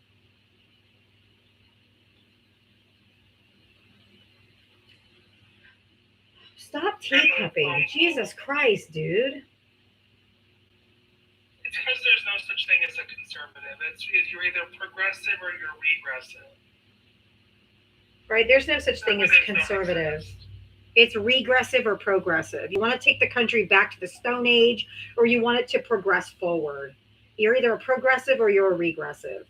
Stop teacupping. Jesus Christ, dude. It's because there's no such thing as a conservative. You're either progressive or you're regressive. Right? There's no such thing as conservative. It's regressive or progressive. You want to take the country back to the Stone Age, or you want it to progress forward. You're either a progressive or you're a regressive.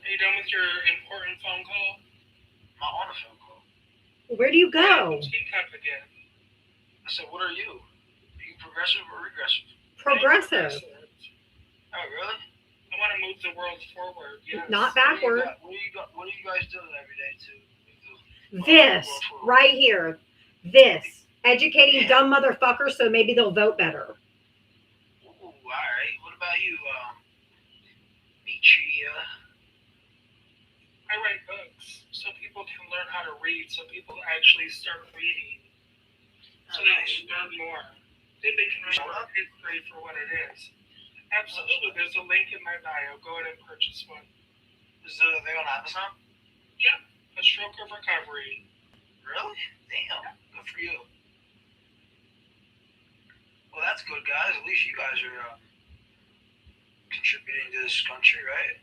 Are you done with your important phone call? I'm not on a phone call. Where do you go? Teacup again. I said, what are you? Are you progressive or regressive? Progressive. Oh, really? I want to move the world forward. Yes. Not backward. What are you guys doing every day to move the This world forward? right here. This. Educating dumb motherfuckers so maybe they'll vote better. Ooh, all right. What about you, Mitria? I write books so people can learn how to read, so people actually start reading. So they can learn more. Then they can read more history for what it is. Absolutely. There's a link in my bio. Go ahead and purchase one. Is there a thing on Amazon? Yep. A Stroke of Recovery. Really? Damn. Good for you. Well, that's good, guys. At least you guys are contributing to this country, right?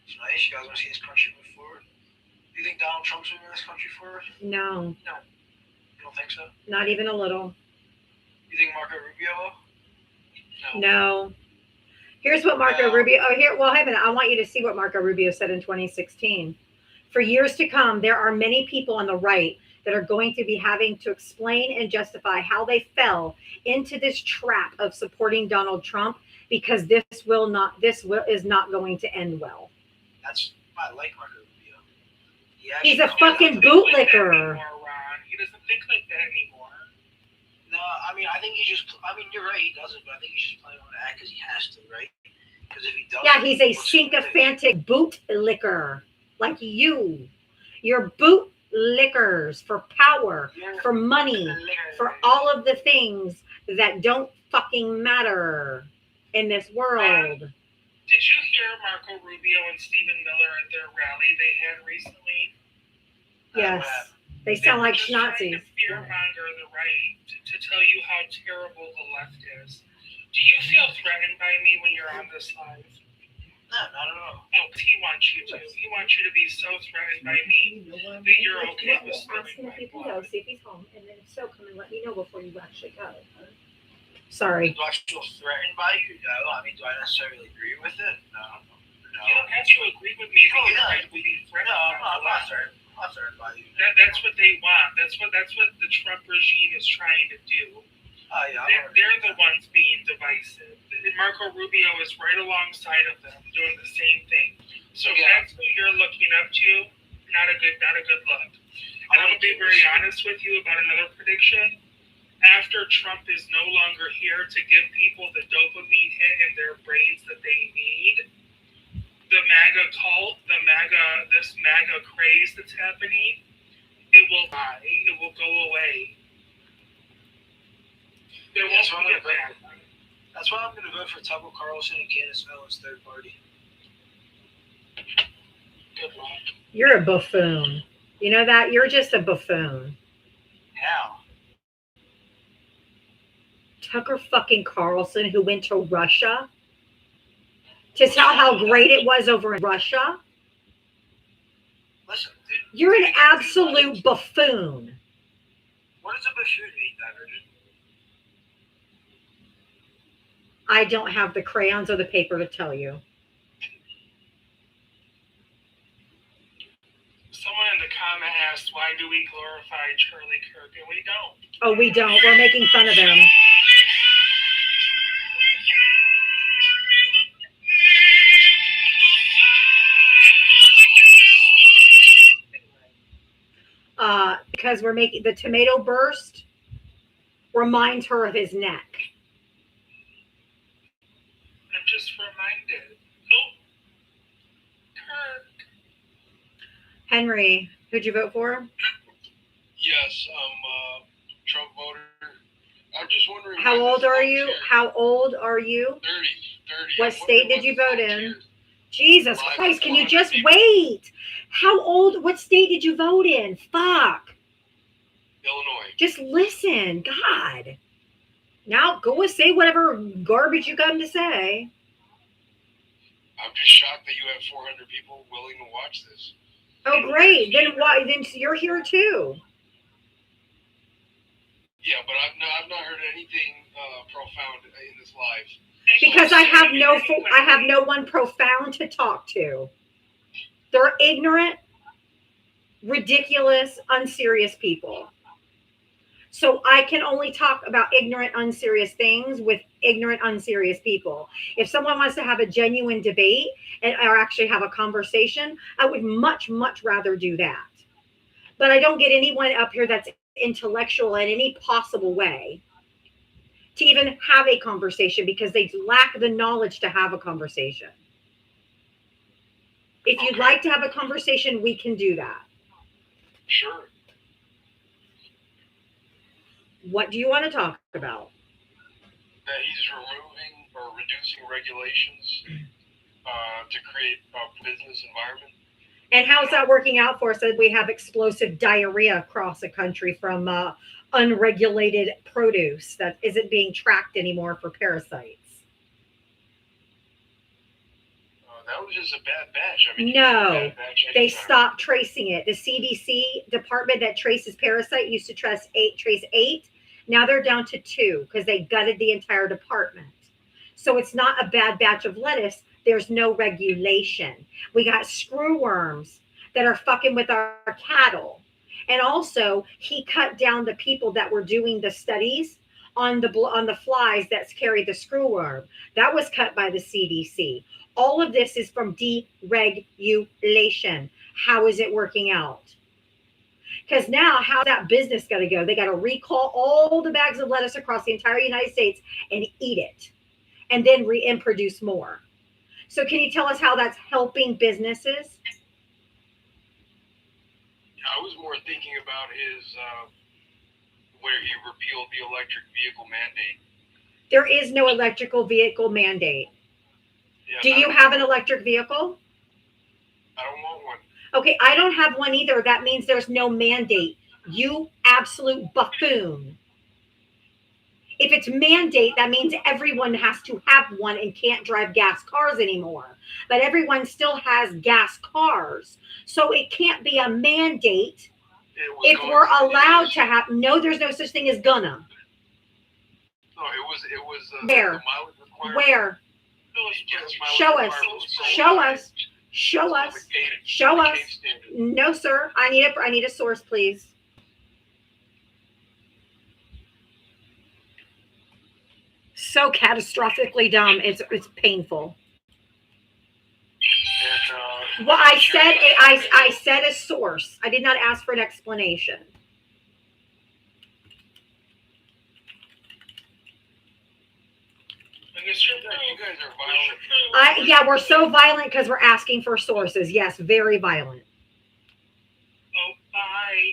It's nice. You guys want to see this country move forward? Do you think Donald Trump's moving this country forward? No, You don't think so? not even a little. You think Marco Rubio will? No. Here's what Marco Rubio, well, hey, I want you to see what Marco Rubio said in 2016. For years to come, there are many people on the right that are going to be having to explain and justify how they fell into this trap of supporting Donald Trump, because this is not going to end well. That's I like Marco Rubio. He's a fucking bootlicker. He doesn't think like that anymore. No, I mean, I think you're right, he doesn't, but I think he's just playing on that because he has to, right? Because if he doesn't... Yeah, he's a what's he gonna do? sycophantic bootlicker, like you. You're bootlickers for power, for money, for all of the things that don't fucking matter in this world. Did you hear Marco Rubio and Stephen Miller at their rally they had recently? Yes, they sound like They're just trying Nazis. to fearmonger the right to tell you how terrible the left is. Do you feel threatened by me when you're on this live? No, not at all. Oh, he wants you to. He wants you to be so threatened by me that you're okay with Ask him spilling if my you can blood. go, see if he's home, and then if so, come and let me know before you actually go. Sorry. Do I feel threatened by you? No, I mean, do I necessarily agree with it? No. You don't have to agree with me, but Oh, you're yeah. right to be threatened. No, by I'm the not left. threatened. I'm not threatened by you. That's what they want. That's what the Trump regime is trying to do. Oh, yeah. They're the ones being divisive. And Marco Rubio is right alongside of them, doing the same thing. So if Yeah. that's who you're looking up to, not a good look. And I'm gonna be very honest with you about another prediction. After Trump is no longer here to give people the dopamine hit in their brains that they need, the MAGA cult, this MAGA craze that's happening, it will die. It will go away. There won't That's what be a I'm gonna back. vote. That's why I'm going to vote for Tucker Carlson and Candace Owens third party. Good luck. You're a buffoon. You know that? You're just a buffoon. How? Tucker fucking Carlson, who went to Russia to tell how great it was over in Russia. Listen, dude. You're an absolute buffoon. What does a buffoon mean, Divergent? I don't have the crayons or the paper to tell you. Someone in the comment asked, why do we glorify Charlie Kirk? And we don't. Oh, we don't. We're making fun of him. Because we're making the tomato burst reminds her of his neck. I'm just reminded. Oh, Kirk. Henry, who'd you vote for? Yes, I'm a Trump voter. I'm just wondering. How why old this are vote you? here- How old are you? 30. What I'm state wondering did why you this vote vote in? here- Jesus Live Christ, can you before just people. wait? How old? What state did you vote in? Fuck. Illinois. Just listen. God. Now go and say whatever garbage you come to say. I'm just shocked that you have 400 people willing to watch this. Oh, great. Then why? Then you're here too. Yeah, but I've not heard anything profound in this live. Because I have no one profound to talk to. They're ignorant, ridiculous, unserious people. So I can only talk about ignorant, unserious things with ignorant, unserious people. If someone wants to have a genuine debate or actually have a conversation, I would much, much rather do that. But I don't get anyone up here that's intellectual in any possible way to even have a conversation because they lack the knowledge to have a conversation. If you'd like to have a conversation, we can do that. Sure. What do you want to talk about? That he's removing or reducing regulations to create a business environment. And how's that working out for us that we have explosive diarrhea across the country from unregulated produce that isn't being tracked anymore for parasites? That was just a bad batch. I mean, No, bad batch they anytime. stopped tracing it. The CDC department that traces parasite used to trace eight. Now they're down to 2 because they gutted the entire department. So it's not a bad batch of lettuce. There's no regulation. We got screwworms that are fucking with our cattle. And also, he cut down the people that were doing the studies on the flies that carry the screwworm. That was cut by the CDC. All of this is from deregulation. How is it working out? Because now, how's that business got to go? They got to recall all the bags of lettuce across the entire United States and eat it, and then reintroduce more. So can you tell us how that's helping businesses? I was more thinking about his where he repealed the electric vehicle mandate. There is no electrical vehicle mandate. Yeah, Do you have an electric vehicle? I don't want one. Okay, I don't have one either. That means there's no mandate. You absolute buffoon. If it's mandate, that means everyone has to have one and can't drive gas cars anymore. But everyone still has gas cars. So it can't be a mandate if we're allowed to have. No, there's no such thing as gonna. No, it was. Where? The mileage requirement. Where? Yes, mileage Show us. requirement was so Show high. us. Show us. The cave- Show the us. cave standard. No, sir. I need a source, please. So catastrophically dumb. It's painful. And, Well, I said a source. I did not ask for an explanation. you guys are violent. Yeah, we're so violent because we're asking for sources. Yes, very violent. Oh, bye.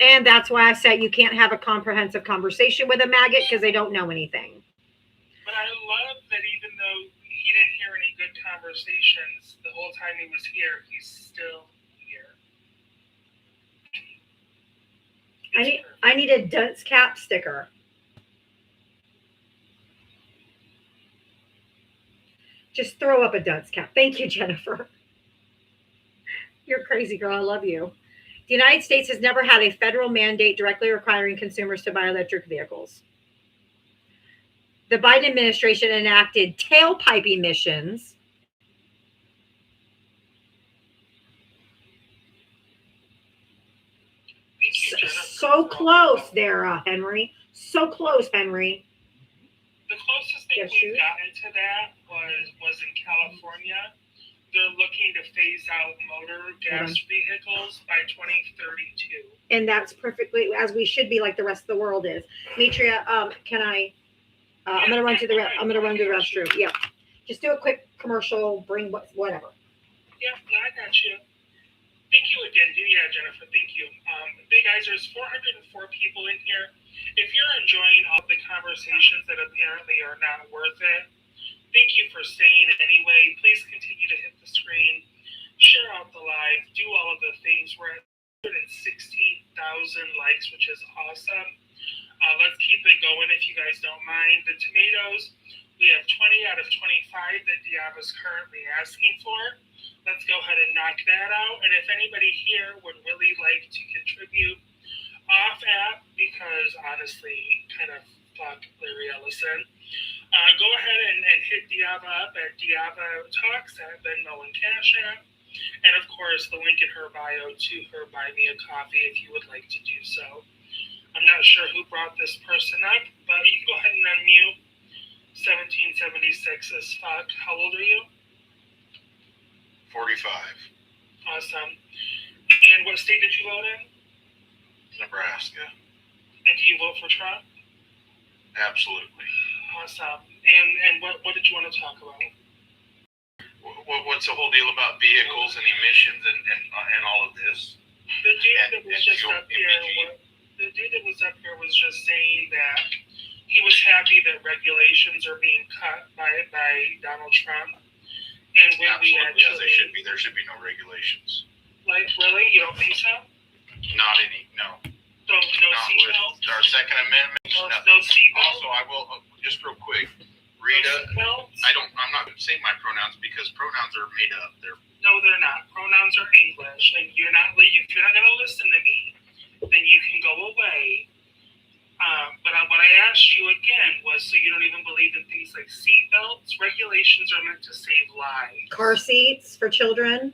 And that's why I said you can't have a comprehensive conversation with a maggot because they don't know anything. But I love that even though he didn't hear any good conversations the whole time he was here, he's still here. I need a dunce cap sticker. Just throw up a dunce cap. Thank you, Jennifer. You're crazy, girl. I love you. The United States has never had a federal mandate directly requiring consumers to buy electric vehicles. The Biden administration enacted tailpipe emissions. So close there, Henry. So close, Henry. The closest thing Yes, we've shoot. gotten to that was in California. They're looking to phase out motor gas vehicles by 2032. And that's perfectly as we should be, like the rest of the world is. Mitria, can I? I'm gonna run to the restroom. Yeah, just do a quick commercial. Bring whatever. Yeah, no, I got you. Thank you again. Yeah, Jennifer, thank you. Big guys, there's 404 people in here. If you're enjoying all the conversations that apparently are not worth it, thank you for staying anyway. Please continue to hit the screen, share out the live, do all of the things. We're at 116,000 likes, which is awesome. Let's keep it going if you guys don't mind. The tomatoes, we have 20 out of 25 that Diava's currently asking for. Let's go ahead and knock that out. And if anybody here would really like to contribute off app, because honestly, kind of fuck Larry Ellison, go ahead and hit Diava up at Diava Talks at Venmo and Cash App. And of course, the link in her bio to her Buy Me a Coffee if you would like to do so. I'm not sure who brought this person up, but you can go ahead and unmute. 1776 as fuck. How old are you? 45. Awesome. And what state did you vote in? Nebraska. And do you vote for Trump? Absolutely. Awesome. And what did you want to talk about? What's the whole deal about vehicles and emissions and all of this? The dude that was And just fuel up here, MPG. the dude that was up here was just saying that he was happy that regulations are being cut by Donald Trump. And when we Absolutely, as they actually, should be. There should be no regulations. like, really, you don't think so? Not any. No. No Not seatbelts. with our Second Amendment. No Nothing. seatbelts. Also, I will just real quick. Rita, No seatbelts. I'm not going to say my pronouns because pronouns are made up. No, they're not. Pronouns are English, and if you're not going to listen to me, then you can go away. But what I asked you again was so you don't even believe in things like seatbelts. Regulations are meant to save lives. Car seats for children.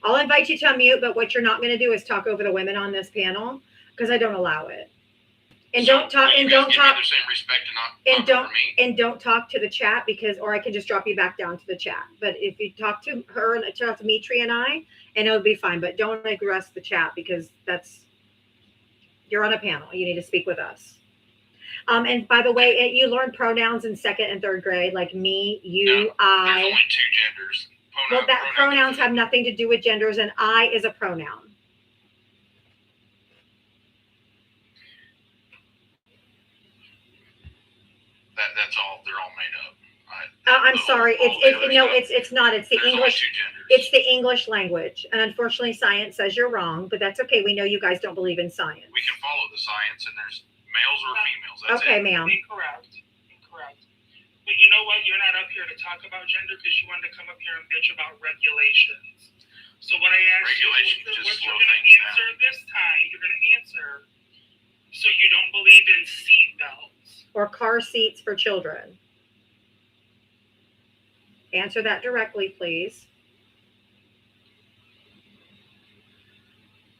I'll invite you to unmute, but what you're not going to do is talk over the women on this panel because I don't allow it. And don't talk. And don't talk. Give me the same respect and not And talk over me. And don't talk to the chat or I can just drop you back down to the chat. But if you talk to her and talk to Mitri and I, and it'll be fine. But don't aggress the chat because you're on a panel. You need to speak with us. And by the way, you learn pronouns in 2nd and 3rd grade, like me, you, No, There's I. only 2 genders. Well, pronouns have nothing to do with genders, and I is a pronoun. That's all. They're all made up. I'm sorry. It's not. It's the There's English. only 2 genders. It's the English language, and unfortunately, science says you're wrong. But that's okay. We know you guys don't believe in science. We can follow the science, and there's males or females. That's Okay, it. ma'am. Incorrect. But you know what? You're not up here to talk about gender because you wanted to come up here and bitch about regulations. So what I asked Regulations you, just what slow you're going to things answer this time, you're going to answer. So you don't believe in seatbelts. Or car seats for children. Answer that directly, please.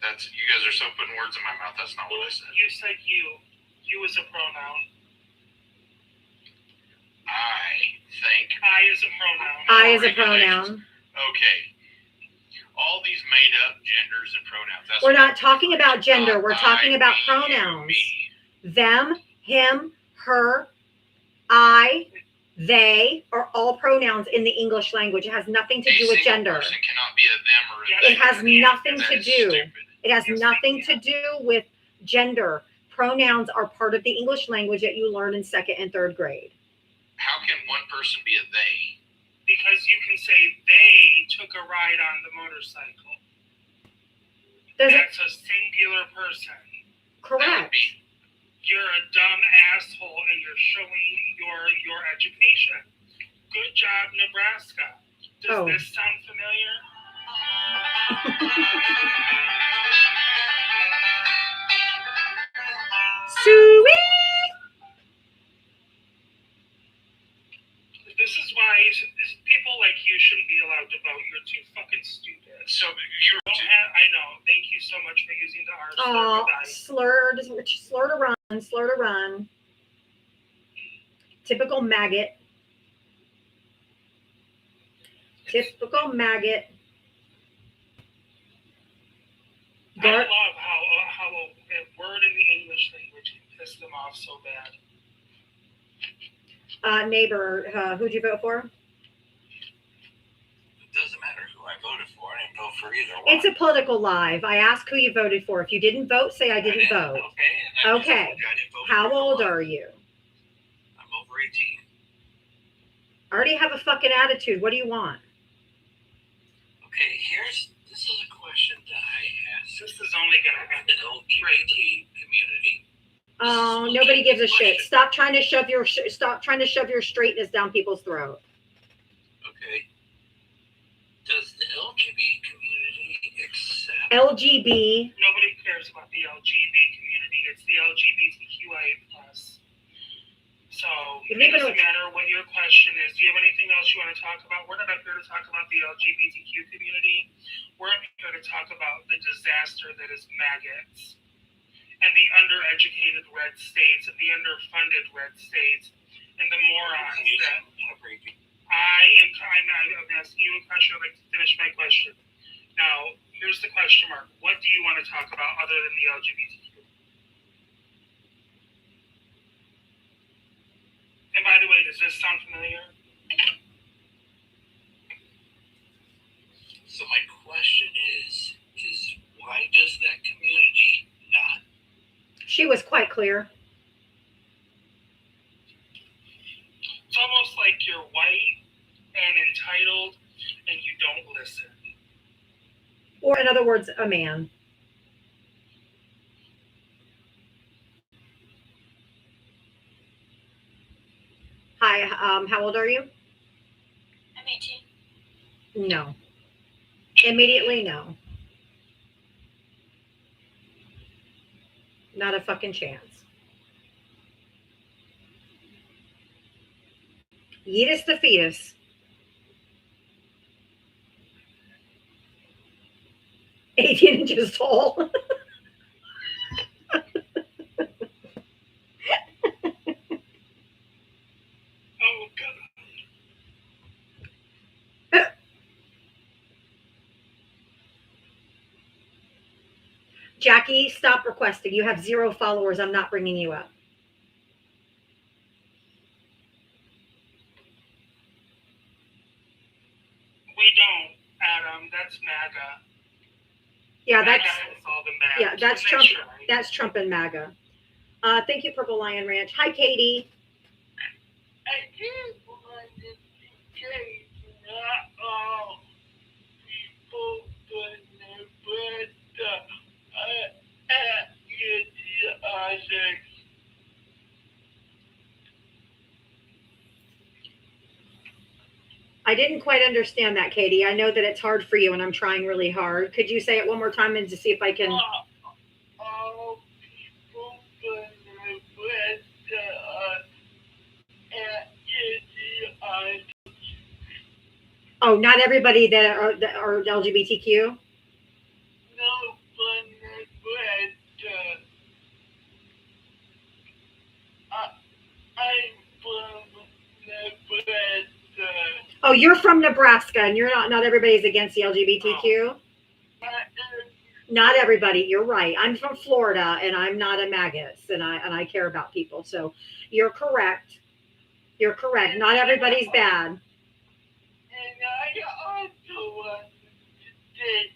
You guys are so putting words in my mouth. That's not what I said. You said you. You is a pronoun. I think. I is a pronoun. I is a Regulations. pronoun. Okay. All these made up genders and pronouns. That's We're what not I'm talking referring about to. gender. Not We're talking I, about me, pronouns. me. Them, him, her, I, they are all pronouns in the English language. It has nothing to do with A single gender. person cannot be a them or a Yes, they. It has nothing That to is do. stupid. It has Yes, nothing they to do with gender. Pronouns are part of the English language that you learn in 2nd and 3rd grade. How can one person be a they? Because you can say they took a ride on the motorcycle. There's a, That's a singular person. That would correct. be You're a dumb asshole and you're showing your education. Good job, Nebraska. Does Oh. this sound familiar? Sweet. This is why people like you shouldn't be allowed to vote. You're too fucking stupid. so. You're I know. Thank you so much for using the R Oh, slur. slur to run. Typical maggot. Typical maggot. I love how a word in the English language can piss them off so bad. Neighbor, who'd you vote for? It doesn't matter who I voted for. I didn't vote for either one. It's a political live. I asked who you voted for. If you didn't vote, say I didn't vote. Okay. And I just Okay. told you I didn't vote How for old either one. are you? I'm over 18. I already have a fucking attitude. What do you want? Okay, this is a question that I asked This is only gonna the end. LGBT community. Oh, nobody gives a shit. Stop trying to shove your straightness down people's throat. Okay. Does the LGBT community accept? LGB. Nobody cares about the LGBT community. It's the LGBTQIA+. So If it you're doesn't gonna- matter what your question is. Do you have anything else you want to talk about? We're not up here to talk about the LGBTQ community. We're up here to talk about the disaster that is maggots and the undereducated red states and the underfunded red states and the morons that I'm asking you a question. I'd like to finish my question. Now, here's the question mark. What do you want to talk about other than the LGBTQ? And by the way, does this sound familiar? So my question is why does that community not? She was quite clear. It's almost like you're white and entitled and you don't listen. Or in other words, a man. Hi, how old are you? I'm 18. No. Immediately, no. Not a fucking chance. Yeetus the fetus. "18 inches tall." Oh, God. Jackie, stop requesting. You have 0 followers. I'm not bringing you up. We don't, Adam. That's MAGA. Yeah, MAGA that's has all the MAGA. yeah, that's Isn't that Trump. right? That's Trump and MAGA. Thank you, Purple Lion Ranch. Hi, Katie. I just wanted to say not all people gonna put the others. I didn't quite understand that, Katie. I know that it's hard for you, and I'm trying really hard. Could you say it one more time and to see if I can? All people gonna put the others. Oh, not everybody that are LGBTQ. No gonna put I'm from Nebraska. Oh, you're from Nebraska, and you're not everybody's against the LGBTQ. Not everybody. You're right. I'm from Florida, and I'm not a maggot, and I care about people. So you're correct. You're correct. Not everybody's bad. And I also want to say,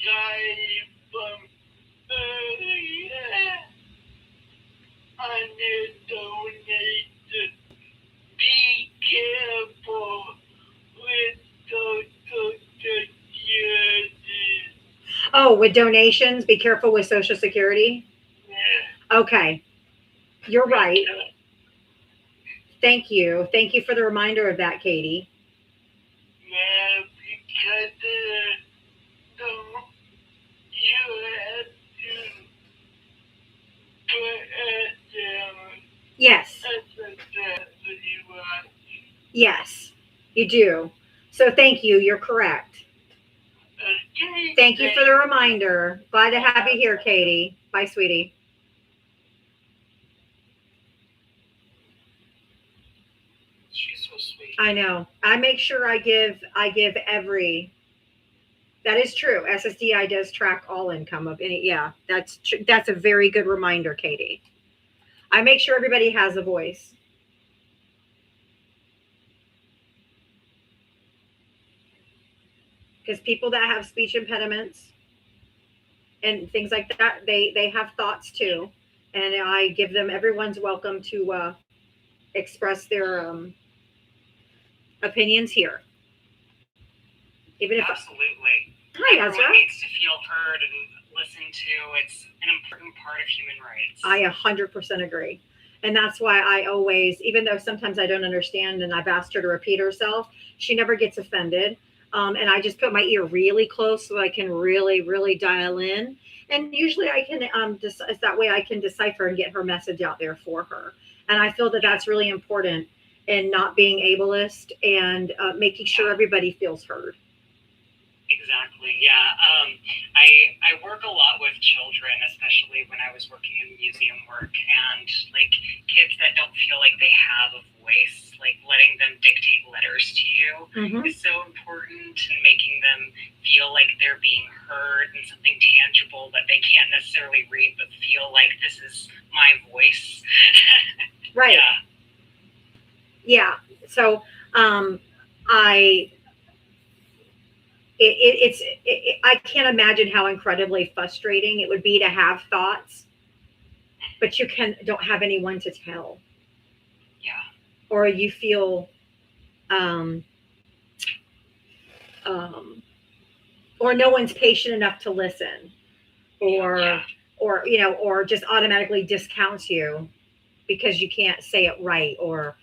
guy from earlier on the donation, be careful with Social Security. Oh, with donations, be careful with Social Security. Yeah. Okay, you're right. Thank you. Thank you for the reminder of that, Katie. Yeah, because you have to put it down. Yes. That's exactly right. Yes, you do. So thank you. You're correct. Okay. Thank you for the reminder. Glad to have you here, Katie. Bye, sweetie. She's so sweet. I know. I make sure I give every. That is true. SSDI does track all income of any. Yeah, that's a very good reminder, Katie. I make sure everybody has a voice. Because people that have speech impediments and things like that, they have thoughts too, and I give them. Everyone's welcome to express their opinions here. Even if Absolutely. Hi, Everyone Ezra. needs to feel heard and listened to. It's an important part of human rights. I 100% agree. And that's why I always, even though sometimes I don't understand and I've asked her to repeat herself, she never gets offended. And I just put my ear really close so I can really, really dial in. And usually I can, that way I can decipher and get her message out there for her. And I feel that that's really important in not being ableist and making sure everybody feels heard. Exactly. Yeah. I work a lot with children, especially when I was working in museum work, and like kids that don't feel like they have a voice, like letting them dictate letters to you Mhm. is so important, and making them feel like they're being heard and something tangible that they can't necessarily read, but feel like this is my voice. Right. Yeah. Yeah. So, I can't imagine how incredibly frustrating it would be to have thoughts, but you don't have anyone to tell, Yeah. or you feel, um, or no one's patient enough to listen, or, Yeah. or just automatically discounts you because you can't say it right, or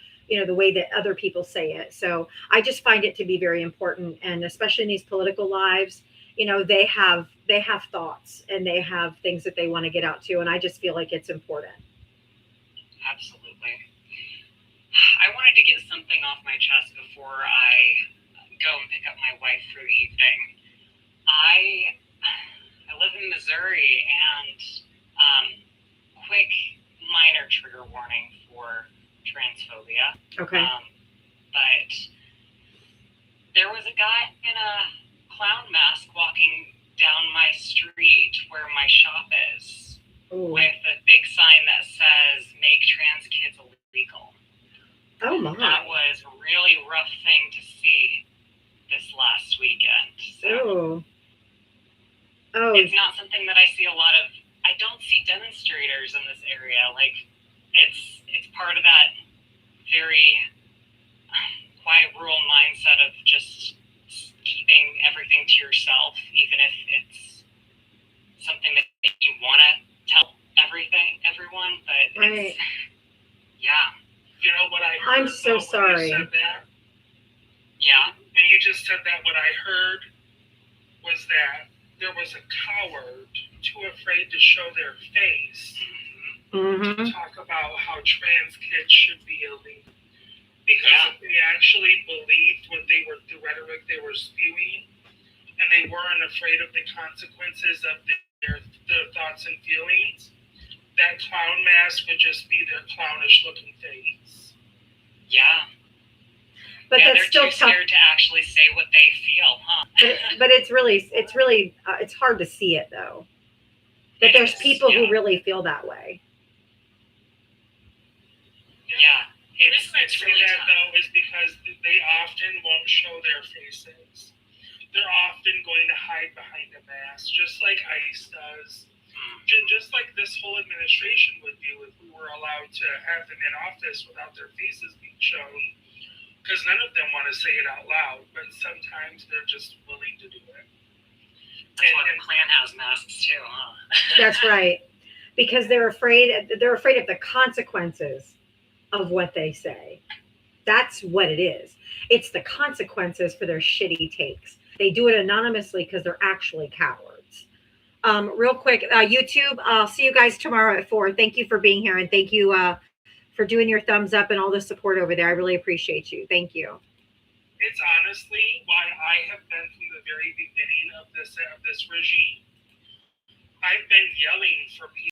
the way that other people say it. So I just find it to be very important, and especially in these political lives, they have thoughts, and they have things that they want to get out to, and I just feel like it's important. Absolutely. I wanted to get something off my chest before I go and pick up my wife for the evening. I live in Missouri, and quick minor trigger warning for transphobia. Okay. But there was a guy in a clown mask walking down my street where my shop is, Ooh. with a big sign that says "Make trans kids illegal." Oh my. That was a really rough thing to see this last weekend. So Oh. it's not something that I see a lot of. I don't see demonstrators in this area. Like, it's part of that very quiet rural mindset of just keeping everything to yourself, even if it's something that you want to tell everyone. But Right. Yeah. You know what I heard? I'm so when sorry. you said that? Yeah. When you just said that, what I heard was that there was a coward too afraid to show their face Mm-hmm. to talk about how trans kids should be illegal. Because if they actually believed the rhetoric they were spewing, and they weren't afraid of the consequences of their thoughts and feelings, that clown mask would just be their clownish looking face. Yeah. But yeah, that's they're still too tough. scared to actually say what they feel, huh? But it's really it's hard to see it though. That It there's is, people who yeah. really feel that way. Yeah. The reason I It's say really that tough. though is because they often won't show their faces. They're often going to hide behind a mask, just like ICE does. Just like this whole administration would do if we were allowed to have them in office without their faces being shown. Because none of them want to say it out loud, but sometimes they're just willing to do it. That's why the Klan has masks too, huh? That's right. Because they're afraid of the consequences of what they say. That's what it is. It's the consequences for their shitty takes. They do it anonymously because they're actually cowards. Real quick, YouTube, I'll see you guys tomorrow at 4. Thank you for being here, and thank you for doing your thumbs up and all the support over there. I really appreciate you. Thank you. It's honestly why I have been from the very beginning of this regime. I've been yelling for people